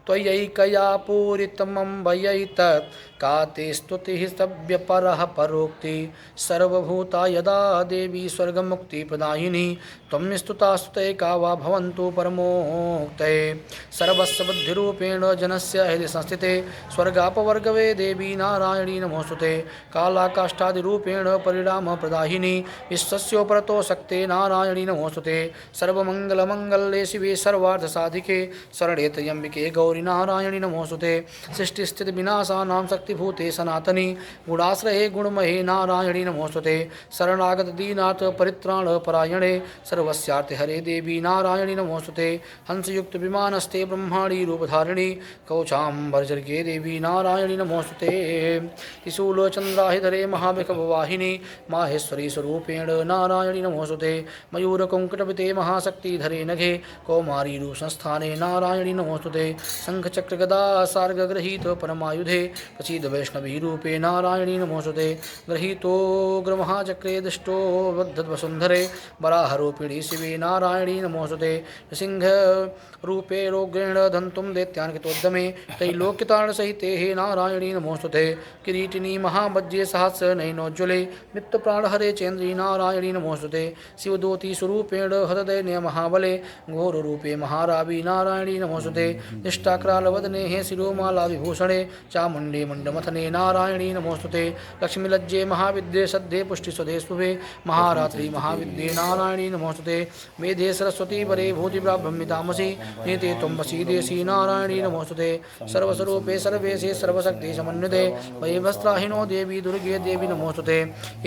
Speaker 1: त्वयैकया पूरितमम्बयैतत् का ते स्तुतिः स्तव्यपरः परोक्ति सर्वभूता यदा देवी स्वर्गमुक्तिप्रदायिनी त्वं स्तुता स्तुते का वा भवन्तु परमोक्तये सर्वस्य बुद्धिरूपेण जनस्य हृदि संस्थिते स्वर्गापवर्गवे देवी नारायणी नमोस्तुते कालाकाष्ठादिरूपेण परिणामप्रदायिनी विश्वस्योपरतो शक्ते नारायणी नमोस्तुते सर्वमङ्गलमङ्गले शिवे सर्वार्थसाधिके शरणे त्र्यम्बिके गौरी नारायणी नमोस्तुते सृष्टिस्थितिविनाशानां शक्तिभूते सनातनी गुणाश्रये गुणमये नारायणी नमोस्तुते शरणागत दीनाथ परित्राणपरायणे सर्वस्यार्थे हरे देवी नारायणी नमोस्तुते हंसयुक्त विमानस्ते ब्रह्माणी रूपधारिणी कवचाम्बरजर्गे देवी नारायणी नमोस्तुते त्रिशूलचन्द्राहिधरे महाविकवाहिनी माहेश्वरी स्वरूपेण नारायणी नमोस्तुते मयूरकुङ्कुटपिते महाशक्तिधरे नघे कौमारी रूपसंस्थाने नारायणी नमोस्तुते शङ्खचक्रगदा सार्गगृहीत परमायुधे प्रसीद वैष्णवी रूपे नारायणी नमोस्तुते गृहीतोग्रमहाचक्रे दृष्टो बद्धवसुन्धरे वराहरूपिणी शिवे नारायणी नमोस्तुते सिंहरूपे रोग्रेण धन्तुं दैत्यान्कितोद्यमे त्रैलोक्यतारणसहिते हे नारायणी नमोस्तुते किरीटिनी महावज्रे सहस्रनयनोज्ज्वले नित्यप्राणहरे चेन्द्री नारायणी नमोस्तुते शिवदूतीस्वरूपेण हतदैन्य महाबले घोररूपे महारावी नारायणी नमोस्तुते निष्ठाक्रालवदने हे शिरोमाला विभूषणे चामुण्डे मुण्डमथने नारायणी नमोस्तुते लक्ष्मीलज्जे महाविद्ये सद्धे पुष्टिस्वधे शुभे महारात्रि महाविद्ये नारायणी नमोस्तुते मेधे सरस्वती वरे भूतिब्राह्म्यतामसि नीते त्वं वसीदेसि नारायणी नमोस्तुते सर्वस्वरूपे सर्वेशे सर्वशक्ति समन्विते वैभस्त्राहिनो देवी दुर्गे देवी नमोस्तुते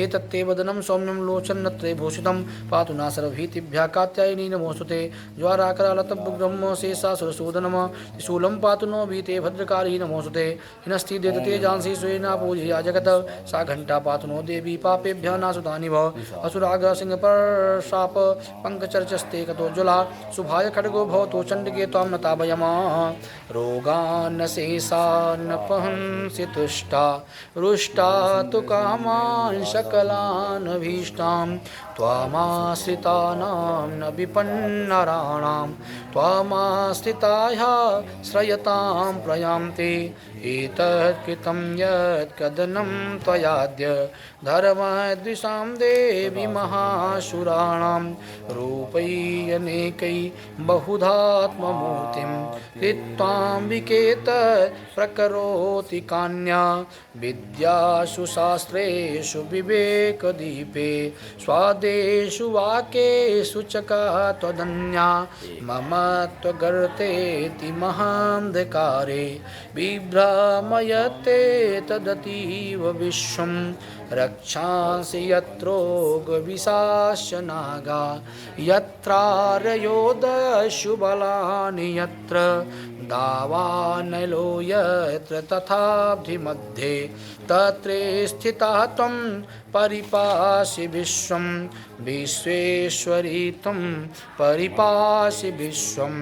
Speaker 1: एतत्ते वदनं सौम्यं लोचनत्रये भूषितं पातु न सर्वभीतिभ्यः कात्यायनी नमोस्तुते ज्वाराकरालतब्रह्म शेषासुरसूदनम त्रिशूलं पातु नो भीते भद्रकाली नमोस्तुते हिनस्ति देदते जानसी स्वेना पूजया जगत सा घंटा पातु नो देवी पापेभ्यः नासुतानि भव असुराग सिंह पर शाप पंकचर्चस्ते कतोज्ज्वला शुभाय खड्गो भवतो चण्डिके त्वां नताभयमा रोगान् शेषान् पहंसि तुष्टा रुष्टा तु कामान् सकलान् भीष्टां त्वामाश्रितानां न विपन्नराणां त्वामाश्रिताया श्रयतां प्रयान्ते एतत् कृतं यत् कदनं त्वयाद्य धर्मद्विषां देवी महासुराणां रूपैरनेकै बहुधात्ममूर्तिं कृत्वाम्बिकेत प्रकरोति कान्या विद्यासु शास्त्रेषु विवेकदीपे स्वादेषु वाक्येषु चका त्वदन्या मम त्वगर्तेति महान्धकारे बिभ्रामयते तदतीव विश्वं रक्षांसि यत्रोगविशास्य नागा यत्रारयोदस्यु बलानि यत्र दावानलो यत्र तथाब्धिमध्ये तत्रे स्थिता त्वं परिपासि विश्वं विश्वेश्वरी त्वं परिपासि विश्वं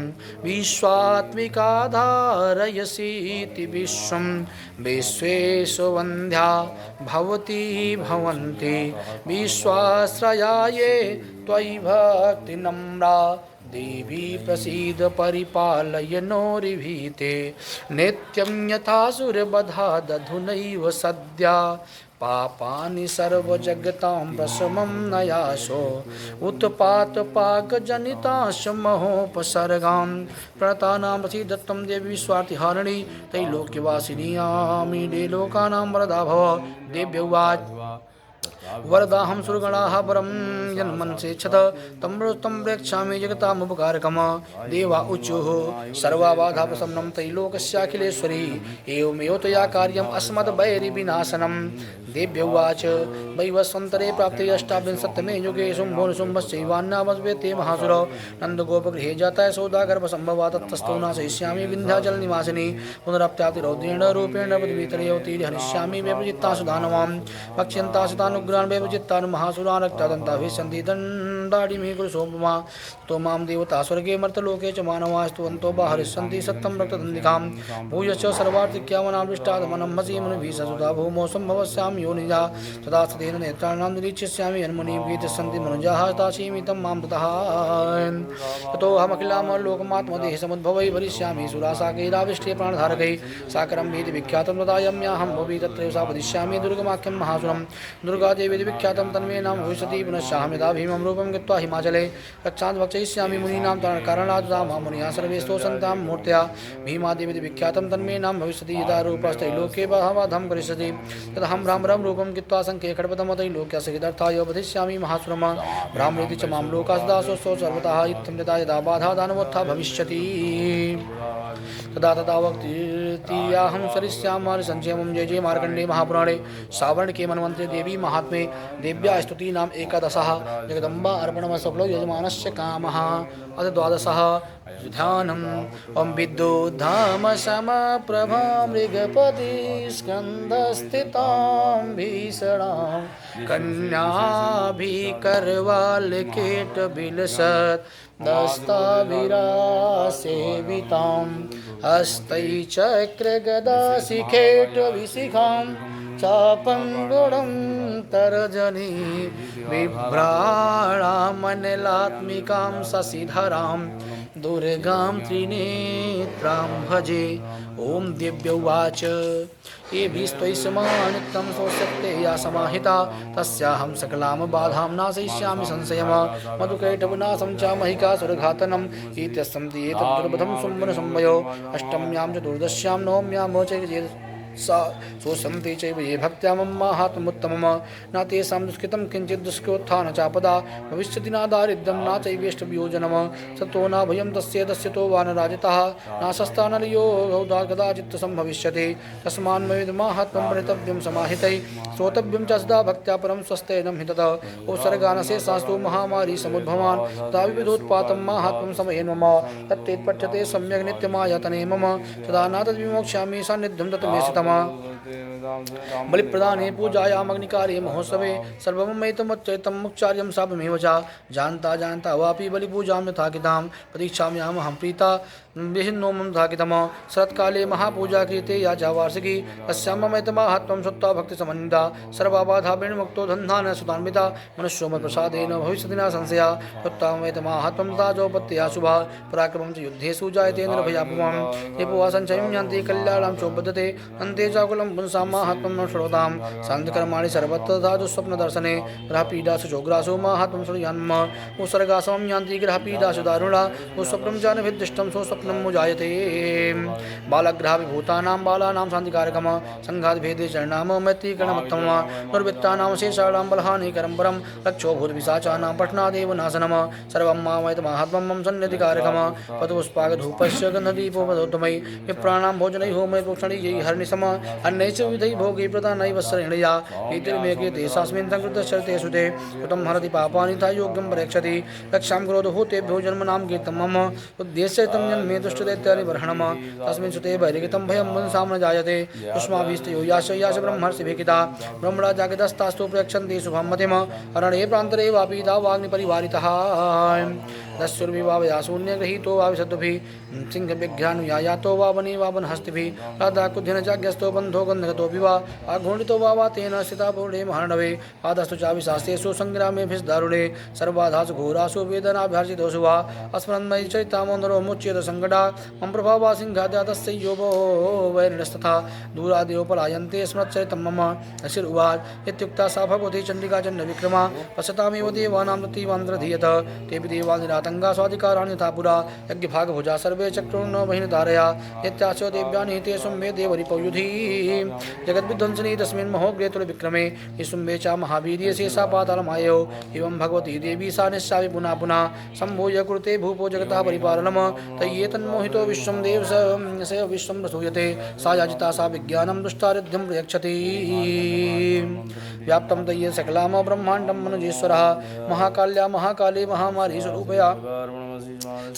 Speaker 1: विश्वात्मिका धारयसीति विश्वं विश्वेषु वन्द्या भवती भवन्ति विश्वाश्रयाये त्वयि भक्तिनम्रा देवी प्रसीद परिपालय नोरिभीते नित्यं यथासुरवधा दधुनैव सद्या पापानि सर्वजगतां प्रशमं नयासो उत्पातपाकजनिताश्च महोपसर्गां प्रणतानां प्रसीदत्तं देवी स्वार्थिहारिणी त्रैलोक्यवासिनी आमीडे लोकानां वरदा भव देव्य उवाच वरदाहं सुरगणाः परं यन्मनसेच्छत तं प्रेक्षामि जगतामुपकारकम् देवा उच्युः सर्वाबाधापशमनं त्रैलोकस्याखिलेश्वरी एवमेव त्वया कार्यम् अस्मद्वैरिविनाशनं देव्य उवाच वैवस्वन्तरे प्राप्ते अष्टाविंशत्तमे युगे शुम्भोऽनुशुम्भश्चैवान्नावस्वेते महासुर नन्दगोपगृहे जाताय सौदागर्भसम्भवा तत्तस्थो नाशयिष्यामि विन्ध्याचलनिवासिनी पुनरप्यातिरौद्रेण रूपेण पदवीतरयोतीर्य हनिष्यामि व्यपचित्तासु दानवां वक्ष्यन्तासु तानुग्रान् व्यपचित्तान् महासुरान् रक्तादन्ता भविष्यन्ति दण्डाडिमे कुरुसोपमा तो मां देवता स्वर्गे मर्तलोके च मानवास्तुवन्तो बाहरिष्यन्ति सत्तं रक्तदन्दिकां भूयश्च सर्वार्थिक्यामनाविष्टादमनं मसीमनुभिः ससुता भूमौ सम्भवस्यामि योनिजा तदा सतेन नेत्राणां निरीक्षिष्यामि यन्मुनिं गीतस्सन्ति मनुजाः तासीमितं मां ततः ततोऽहमखिलामलोकमात्मदेः समुद्भवै भरिष्यामि सुरासाकैराविष्टे प्राणधारकैः साकरं वेदि विख्यातं तदा यम्याहं भवि तत्रैव सा वदिष्यामि दुर्गमाख्यं महासुरं दुर्गादेवी विख्यातं तन्मे नाम भविष्यति पुनश्चाहं यदा भीमं रूपं गत्वा हिमाचले रक्षान् वक्षयिष्यामि मुनीनां कारणात् मां मुनिया सर्वे स्तोषन्तां मूर्त्या भीमादेवी विख्यातं तन्मे नाम भविष्यति यदा रूपस्त्रैलोके बहवाधं करिष्यति तदहं भ्रामरं रूपं कृत्वा संख्ये खड्पदमतैलोक्यस्य वधिष्यामि महासुरं भ्रामृति च मां लोकासदासोऽसौ सर्वतः इत्थं यदा यदा बाधा दानवोत्था भविष्यति तदा तदा वक्तीयाहं सरिष्यामि संचयं जय जय मार्कण्डे महापुराणे सावर्ण के मन्वन्ते देवी महात्मे देव्या स्तुतीनाम् एकादशः जगदम्बा अर्पणमसफलो यजमानस्य कामः अथ द्वादशः ध्यानम् ॐ विद्युद्धाम समप्रभा मृगपति स्कन्धस्थितां भीषणां कन्याभिकरवालकेटबिलसत् दस्ताभिरासेवितां हस्तैचक्रगदाशिखेटविशिखां चापं गुणं तर्जनी बिभ्राणामनलात्मिकां शशिधरां दुर्गां त्रिनेत्रां भजे ॐ दिव्य उवाच एभिस्त्वयि समानित्यं सोऽस्यते या समाहिता तस्याहं सकलां बाधां नाशयिष्यामि संशयं मधुकैटवनाशं च महिकासुरघातनम् इत्यस्तं एतद्दुर्बधं शुम्भनशम्भयो अष्टम्यां चतुर्दश्यां नवम्यां च सा सोऽसन्ति चैव ये भक्त्या मम माहात्म्योत्तमम् न तेषां दुष्कृतं किञ्चित् दुष्कृत्थान चापदा भविष्यति न दारिद्र्यं न चैवेष्टवियोजनं सतो न भयं तस्य तो वा न राजतः न शस्ता न लियो कदाचित् सम्भविष्यति तस्मान्मविदमाहात्म्यं पठितव्यं समाहितैः श्रोतव्यं च सदा भक्त्या परं स्वस्तेनं हि ततः उपसर्गानशेषास्तु महामारी समुद्भवान् तदा विविधोत्पातं माहात्म्यं समयेन मम तत्तेत्पठ्यते सम्यक् नित्यमायतने मम तदा न तद्विमोक्ष्यामि सान्निध्यं तत्मेषितम् बलिप्रदाने पूजायामग्निकार्ये महोत्सवे सर्वमयितमुच्चरितं मुक्चार्यं सापमेव च जानता जानता वापि बलिपूजां यथा कृतां प्रतीक्षाम्यामहं प्रीता विहिन्नो मम धाकितम् शरत्काले महापूजा क्रियते या च वार्षिकी तस्यां ममैतमाहात्म्यं श्रुत्वा भक्तिसमन्विता सर्वाबाधा विनिर्मुक्तो धन्धान सुतान्विता मनुष्यो मत्प्रसादेन भविष्यति न संशयः श्रुत्वा ममैतमाहात्म्यं ताजोपत्या शुभा पराक्रमं च युद्धेषु जायते निर्भयापमं रिपुवा सञ्चयं यान्ति कल्याणं चोपद्यते अन्ते चाकुलं पुंसां माहात्म्यं न श्रोतां शान्तिकर्माणि सर्वत्र तथा दुःस्वप्नदर्शने ग्रहपीडासु चोग्रासु माहात्म्यं श्रुयान्म उत्सर्गासमं यान्ति ग्रहपीडासु दारुणा स्वप्नं च नभिर्दिष्टं स्वप्नं मुजायते बालग्रहविभूतानां बालानां शान्तिकारकं सङ्घातभेदे चरणाम मैत्रीकरणमुत्तमं दुर्वृत्तानां शेषाणां बलहानिकरं परं रक्षो भूतपिशाचानां पठनादेव नाशनं सर्वं मामयतमाहात्म्यं मम सन्निधिकारकं पदपुष्पाकधूपस्य गन्धदीपोपदोत्तमै विप्राणां भोजनै होमै प्रोक्षणीयै हर्निशम अन्यैश्च विविधैः भोगैः प्रदानैः वत्सरेणया एतैर्मेके तेषास्मिन् संकृतश्चरते सुते कृतं हरति पापानि ता योग्यं परेक्षति रक्षां करोतु भूतेभ्यो जन्मनां गीतं मम उद्देश्यतं जन्मे दुष्टदैत्यानिबर्हणम् तस्मिन् सुते बहिर्गतं भयं मनसां न जायते युष्माभिस्तयो याश ब्रह्मर्षिभिकिता ब्रह्मणा जागृतस्तास्तु प्रयक्षन्ति शुभं मतिम् अरण्ये प्रान्तरे वापि तावाग्निपरिवारितः दस्युर्विवावया शून्यगृहीतो वा विशद्भिः सिंहविघ्रानुयायातो वा वने वा वनहस्तिभिः राधाकुध्यन चाज्ञस्तो बन्धो गन्धगतोऽपि वा आघूर्णितो वा तेन स्थितापूर्णे महार्णवे पादस्तु चाविशास्त्रेषु सङ्ग्रामेभिस्दारुणे सर्वाधासु घोरासु वेदनाभ्यर्जितोषु वा अस्मन्मयि चरितामोन्दरो मुच्येत सङ्कटा मम प्रभावा सिंहाद्या तस्य योगो वैरिणस्तथा दूरादेव पलायन्ते स्मृतचरितं मम शिरुवाच इत्युक्ता सा भगवती चण्डिका चण्डविक्रमा पश्यतामेव देवानां ततीवान्ध्रधीयत तेऽपि देवा निरातङ्गा स्वाधिकाराणि यथा पुरा यज्ञभागभुजा सर्वे चक्रुर्न बहिर्धारया नित्यास्यो देव्यानि तेषु मे देवरिपौयुधी जगद्विध्वंसिनी तस्मिन् महोग्रे तुलविक्रमे निशुम्भे च महावीर्ये शेषा पातालमायौ एवं भगवती देवी सा निस्सावि पुनः पुनः सम्भूय कुरुते भूपो जगतः परिपालनम् तय्येतन्मोहितो विश्वं देव स विश्वं प्रसूयते सा याजिता सा विज्ञानं दुष्टारिध्यं प्रयच्छति व्याप्तं तय्ये सकलाम ब्रह्माण्डं मनुजेश्वरः महाकाल्या महाकाले महामारी स्वरूपया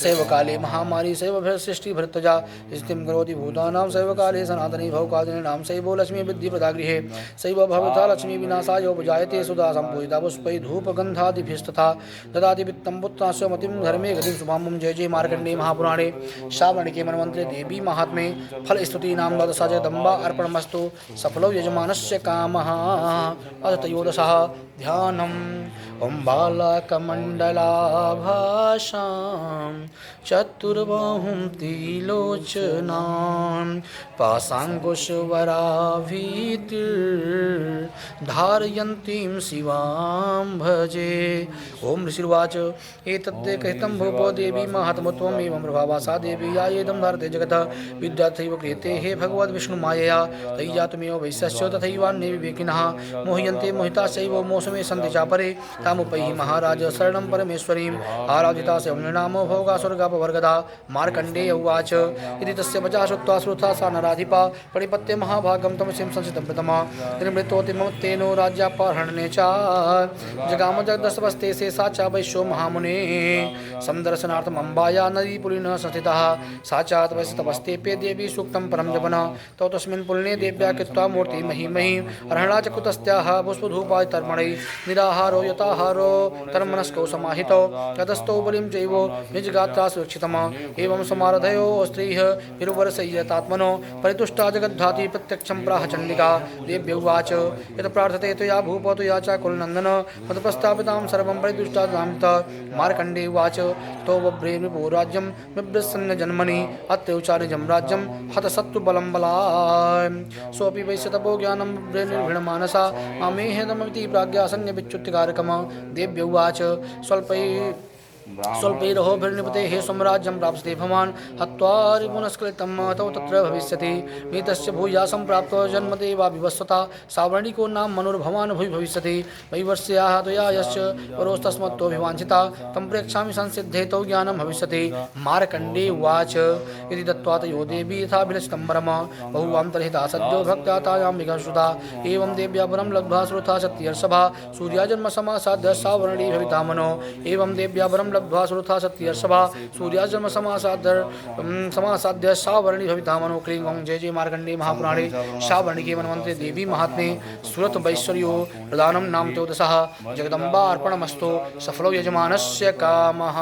Speaker 1: सैव काले महामारी सैव सृष्टि भरतजा स्थितिं करोति भूतानां सैव काले सनातनी भवकादिनीनां सैवो लक्ष्मी विद्धिप्रदा गृहे सैव भवता लक्ष्मी विनाशाय उपजायते सुधा सम्पूजिता पुष्पै धूपगन्धादिभिस्तथा ददाति वित्तं पुत्रास्य मतिं धर्मे गतिं शुभां जय जय मार्कण्डेय महापुराणे श्रावणिके मन्वन्तरे देवी महात्म्ये फलस्तुतीनां द्वादशा जगदम्बा अर्पणमस्तु सफलो यजमानस्य कामः अथ त्रयोदशः ध्यानम् ॐ बालकमण्डलाभासां चतुर्बाहुं त्रिलोचनां पाशाङ्कुशवराभीतिर्धारयन्तीं शिवां भजे। ॐ ऋषिर्वाच एतद् कथितं भूपो देवी महात्मत्वम् एवं प्रभावा सा देवी या एदं धारते जगतः विद्यार्थैव क्रियते हे भगवद्विष्णुमायया तय्यातमेव वैश्यस्य तथैवान्ये विवेकिनः मोह्यन्ते मोहिताश्चैव मोसमे सन्ति चापरे तामुपैहि महाराज शरणं परमेश्वरीम् आराधिता स नृणामो भोगासुरगापवर्गदा मार्कण्डेय उवाच इति तस्य वचा श्रुत्वा श्रुता सा नराधिपा परिपत्य महाभागं तमसिं संसितं प्रथमा निर्मृतोति मम तेनो राज्यापहरणे च जगाम जगदस्वस्ते से सा च वैश्यो महामुने संदर्शनार्थम् अम्बाया नदीपुलिनः संस्थितः सा च तपसि तपस्तेऽप्ये देवी सूक्तं परं जपन तौ तस्मिन् पुलिने देव्या कृत्वा मूर्ति महीमही अर्हणा च कुतस्त्याः पुष्पधूपादितर्पणैः निराहारो यताहारो तन्मनस्कौ समाहितौ ततस्थौ बलिं चैव निजगात्रा सुरक्षितम् एवं समारधयो स्त्रीः विरुवरसय्यतात्मनो परितुष्टा जगद्धाति प्रत्यक्षं प्राह चण्डिका देव्य उवाच यत् प्रार्थते त्वया भूप त्वया च कुलनन्दन मत्प्रस्तापितां सर्वं परितुष्टा दामिता मार्कण्डेय उवाच तो बभ्रे विभो राज्यं बिभ्रत्सन्न जन्मनि अत्युचारिजं राज्यं हतशत्रुबलं बलात् सोऽपि वैश्यतपो ज्ञानं बिभ्रे निर्भीणमानसा मामेहेदमिति प्राज्ञासन्य विच्युतिकारकम् देव्य उवाच स्वल्पैरहोभिर्निपतेः स्वराज्यं प्राप्स्यते भवान् हत्वा रिपुनस्खलितं तौ तत्र भविष्यति नीतस्य भूयासं प्राप्तो जन्मते वा विवस्वता सावर्णिको नाम मनुर्भवान् भूयि भविष्यति वैवर्ष्याः त्वया यश्च परोस्तस्मत्तोऽभिवाञ्छिता तं प्रेक्षामि संसिद्धे तौ ज्ञानं भविष्यति मार्कण्डेय उवाच इति दत्त्वा तयो देवी यथाभिलषितं वरं बहुवान्तर्हिता सद्यो भक्त्या तायां विघर्षुता एवं देव्या वरं लब्ध्वा श्रुता सत्यर्षभा सूर्याजन्मसमासाद्य सावर्णी भविता मनो एवं देव्या वरं लब्ध्वा श्रुता सत्यर्षभा सूर्याजन्मसमासाद्य सावर्णी भविता मनो क्लीं ओं जय जय मार्कण्डेय महापुराणे श्रावणिके मन्वन्तरे देवी महात्म्ये सुरत वैश्वर्यो प्रदानं नाम त्रयोदशः जगदम्बा अर्पणमस्तु सफलो यजमानस्य कामः।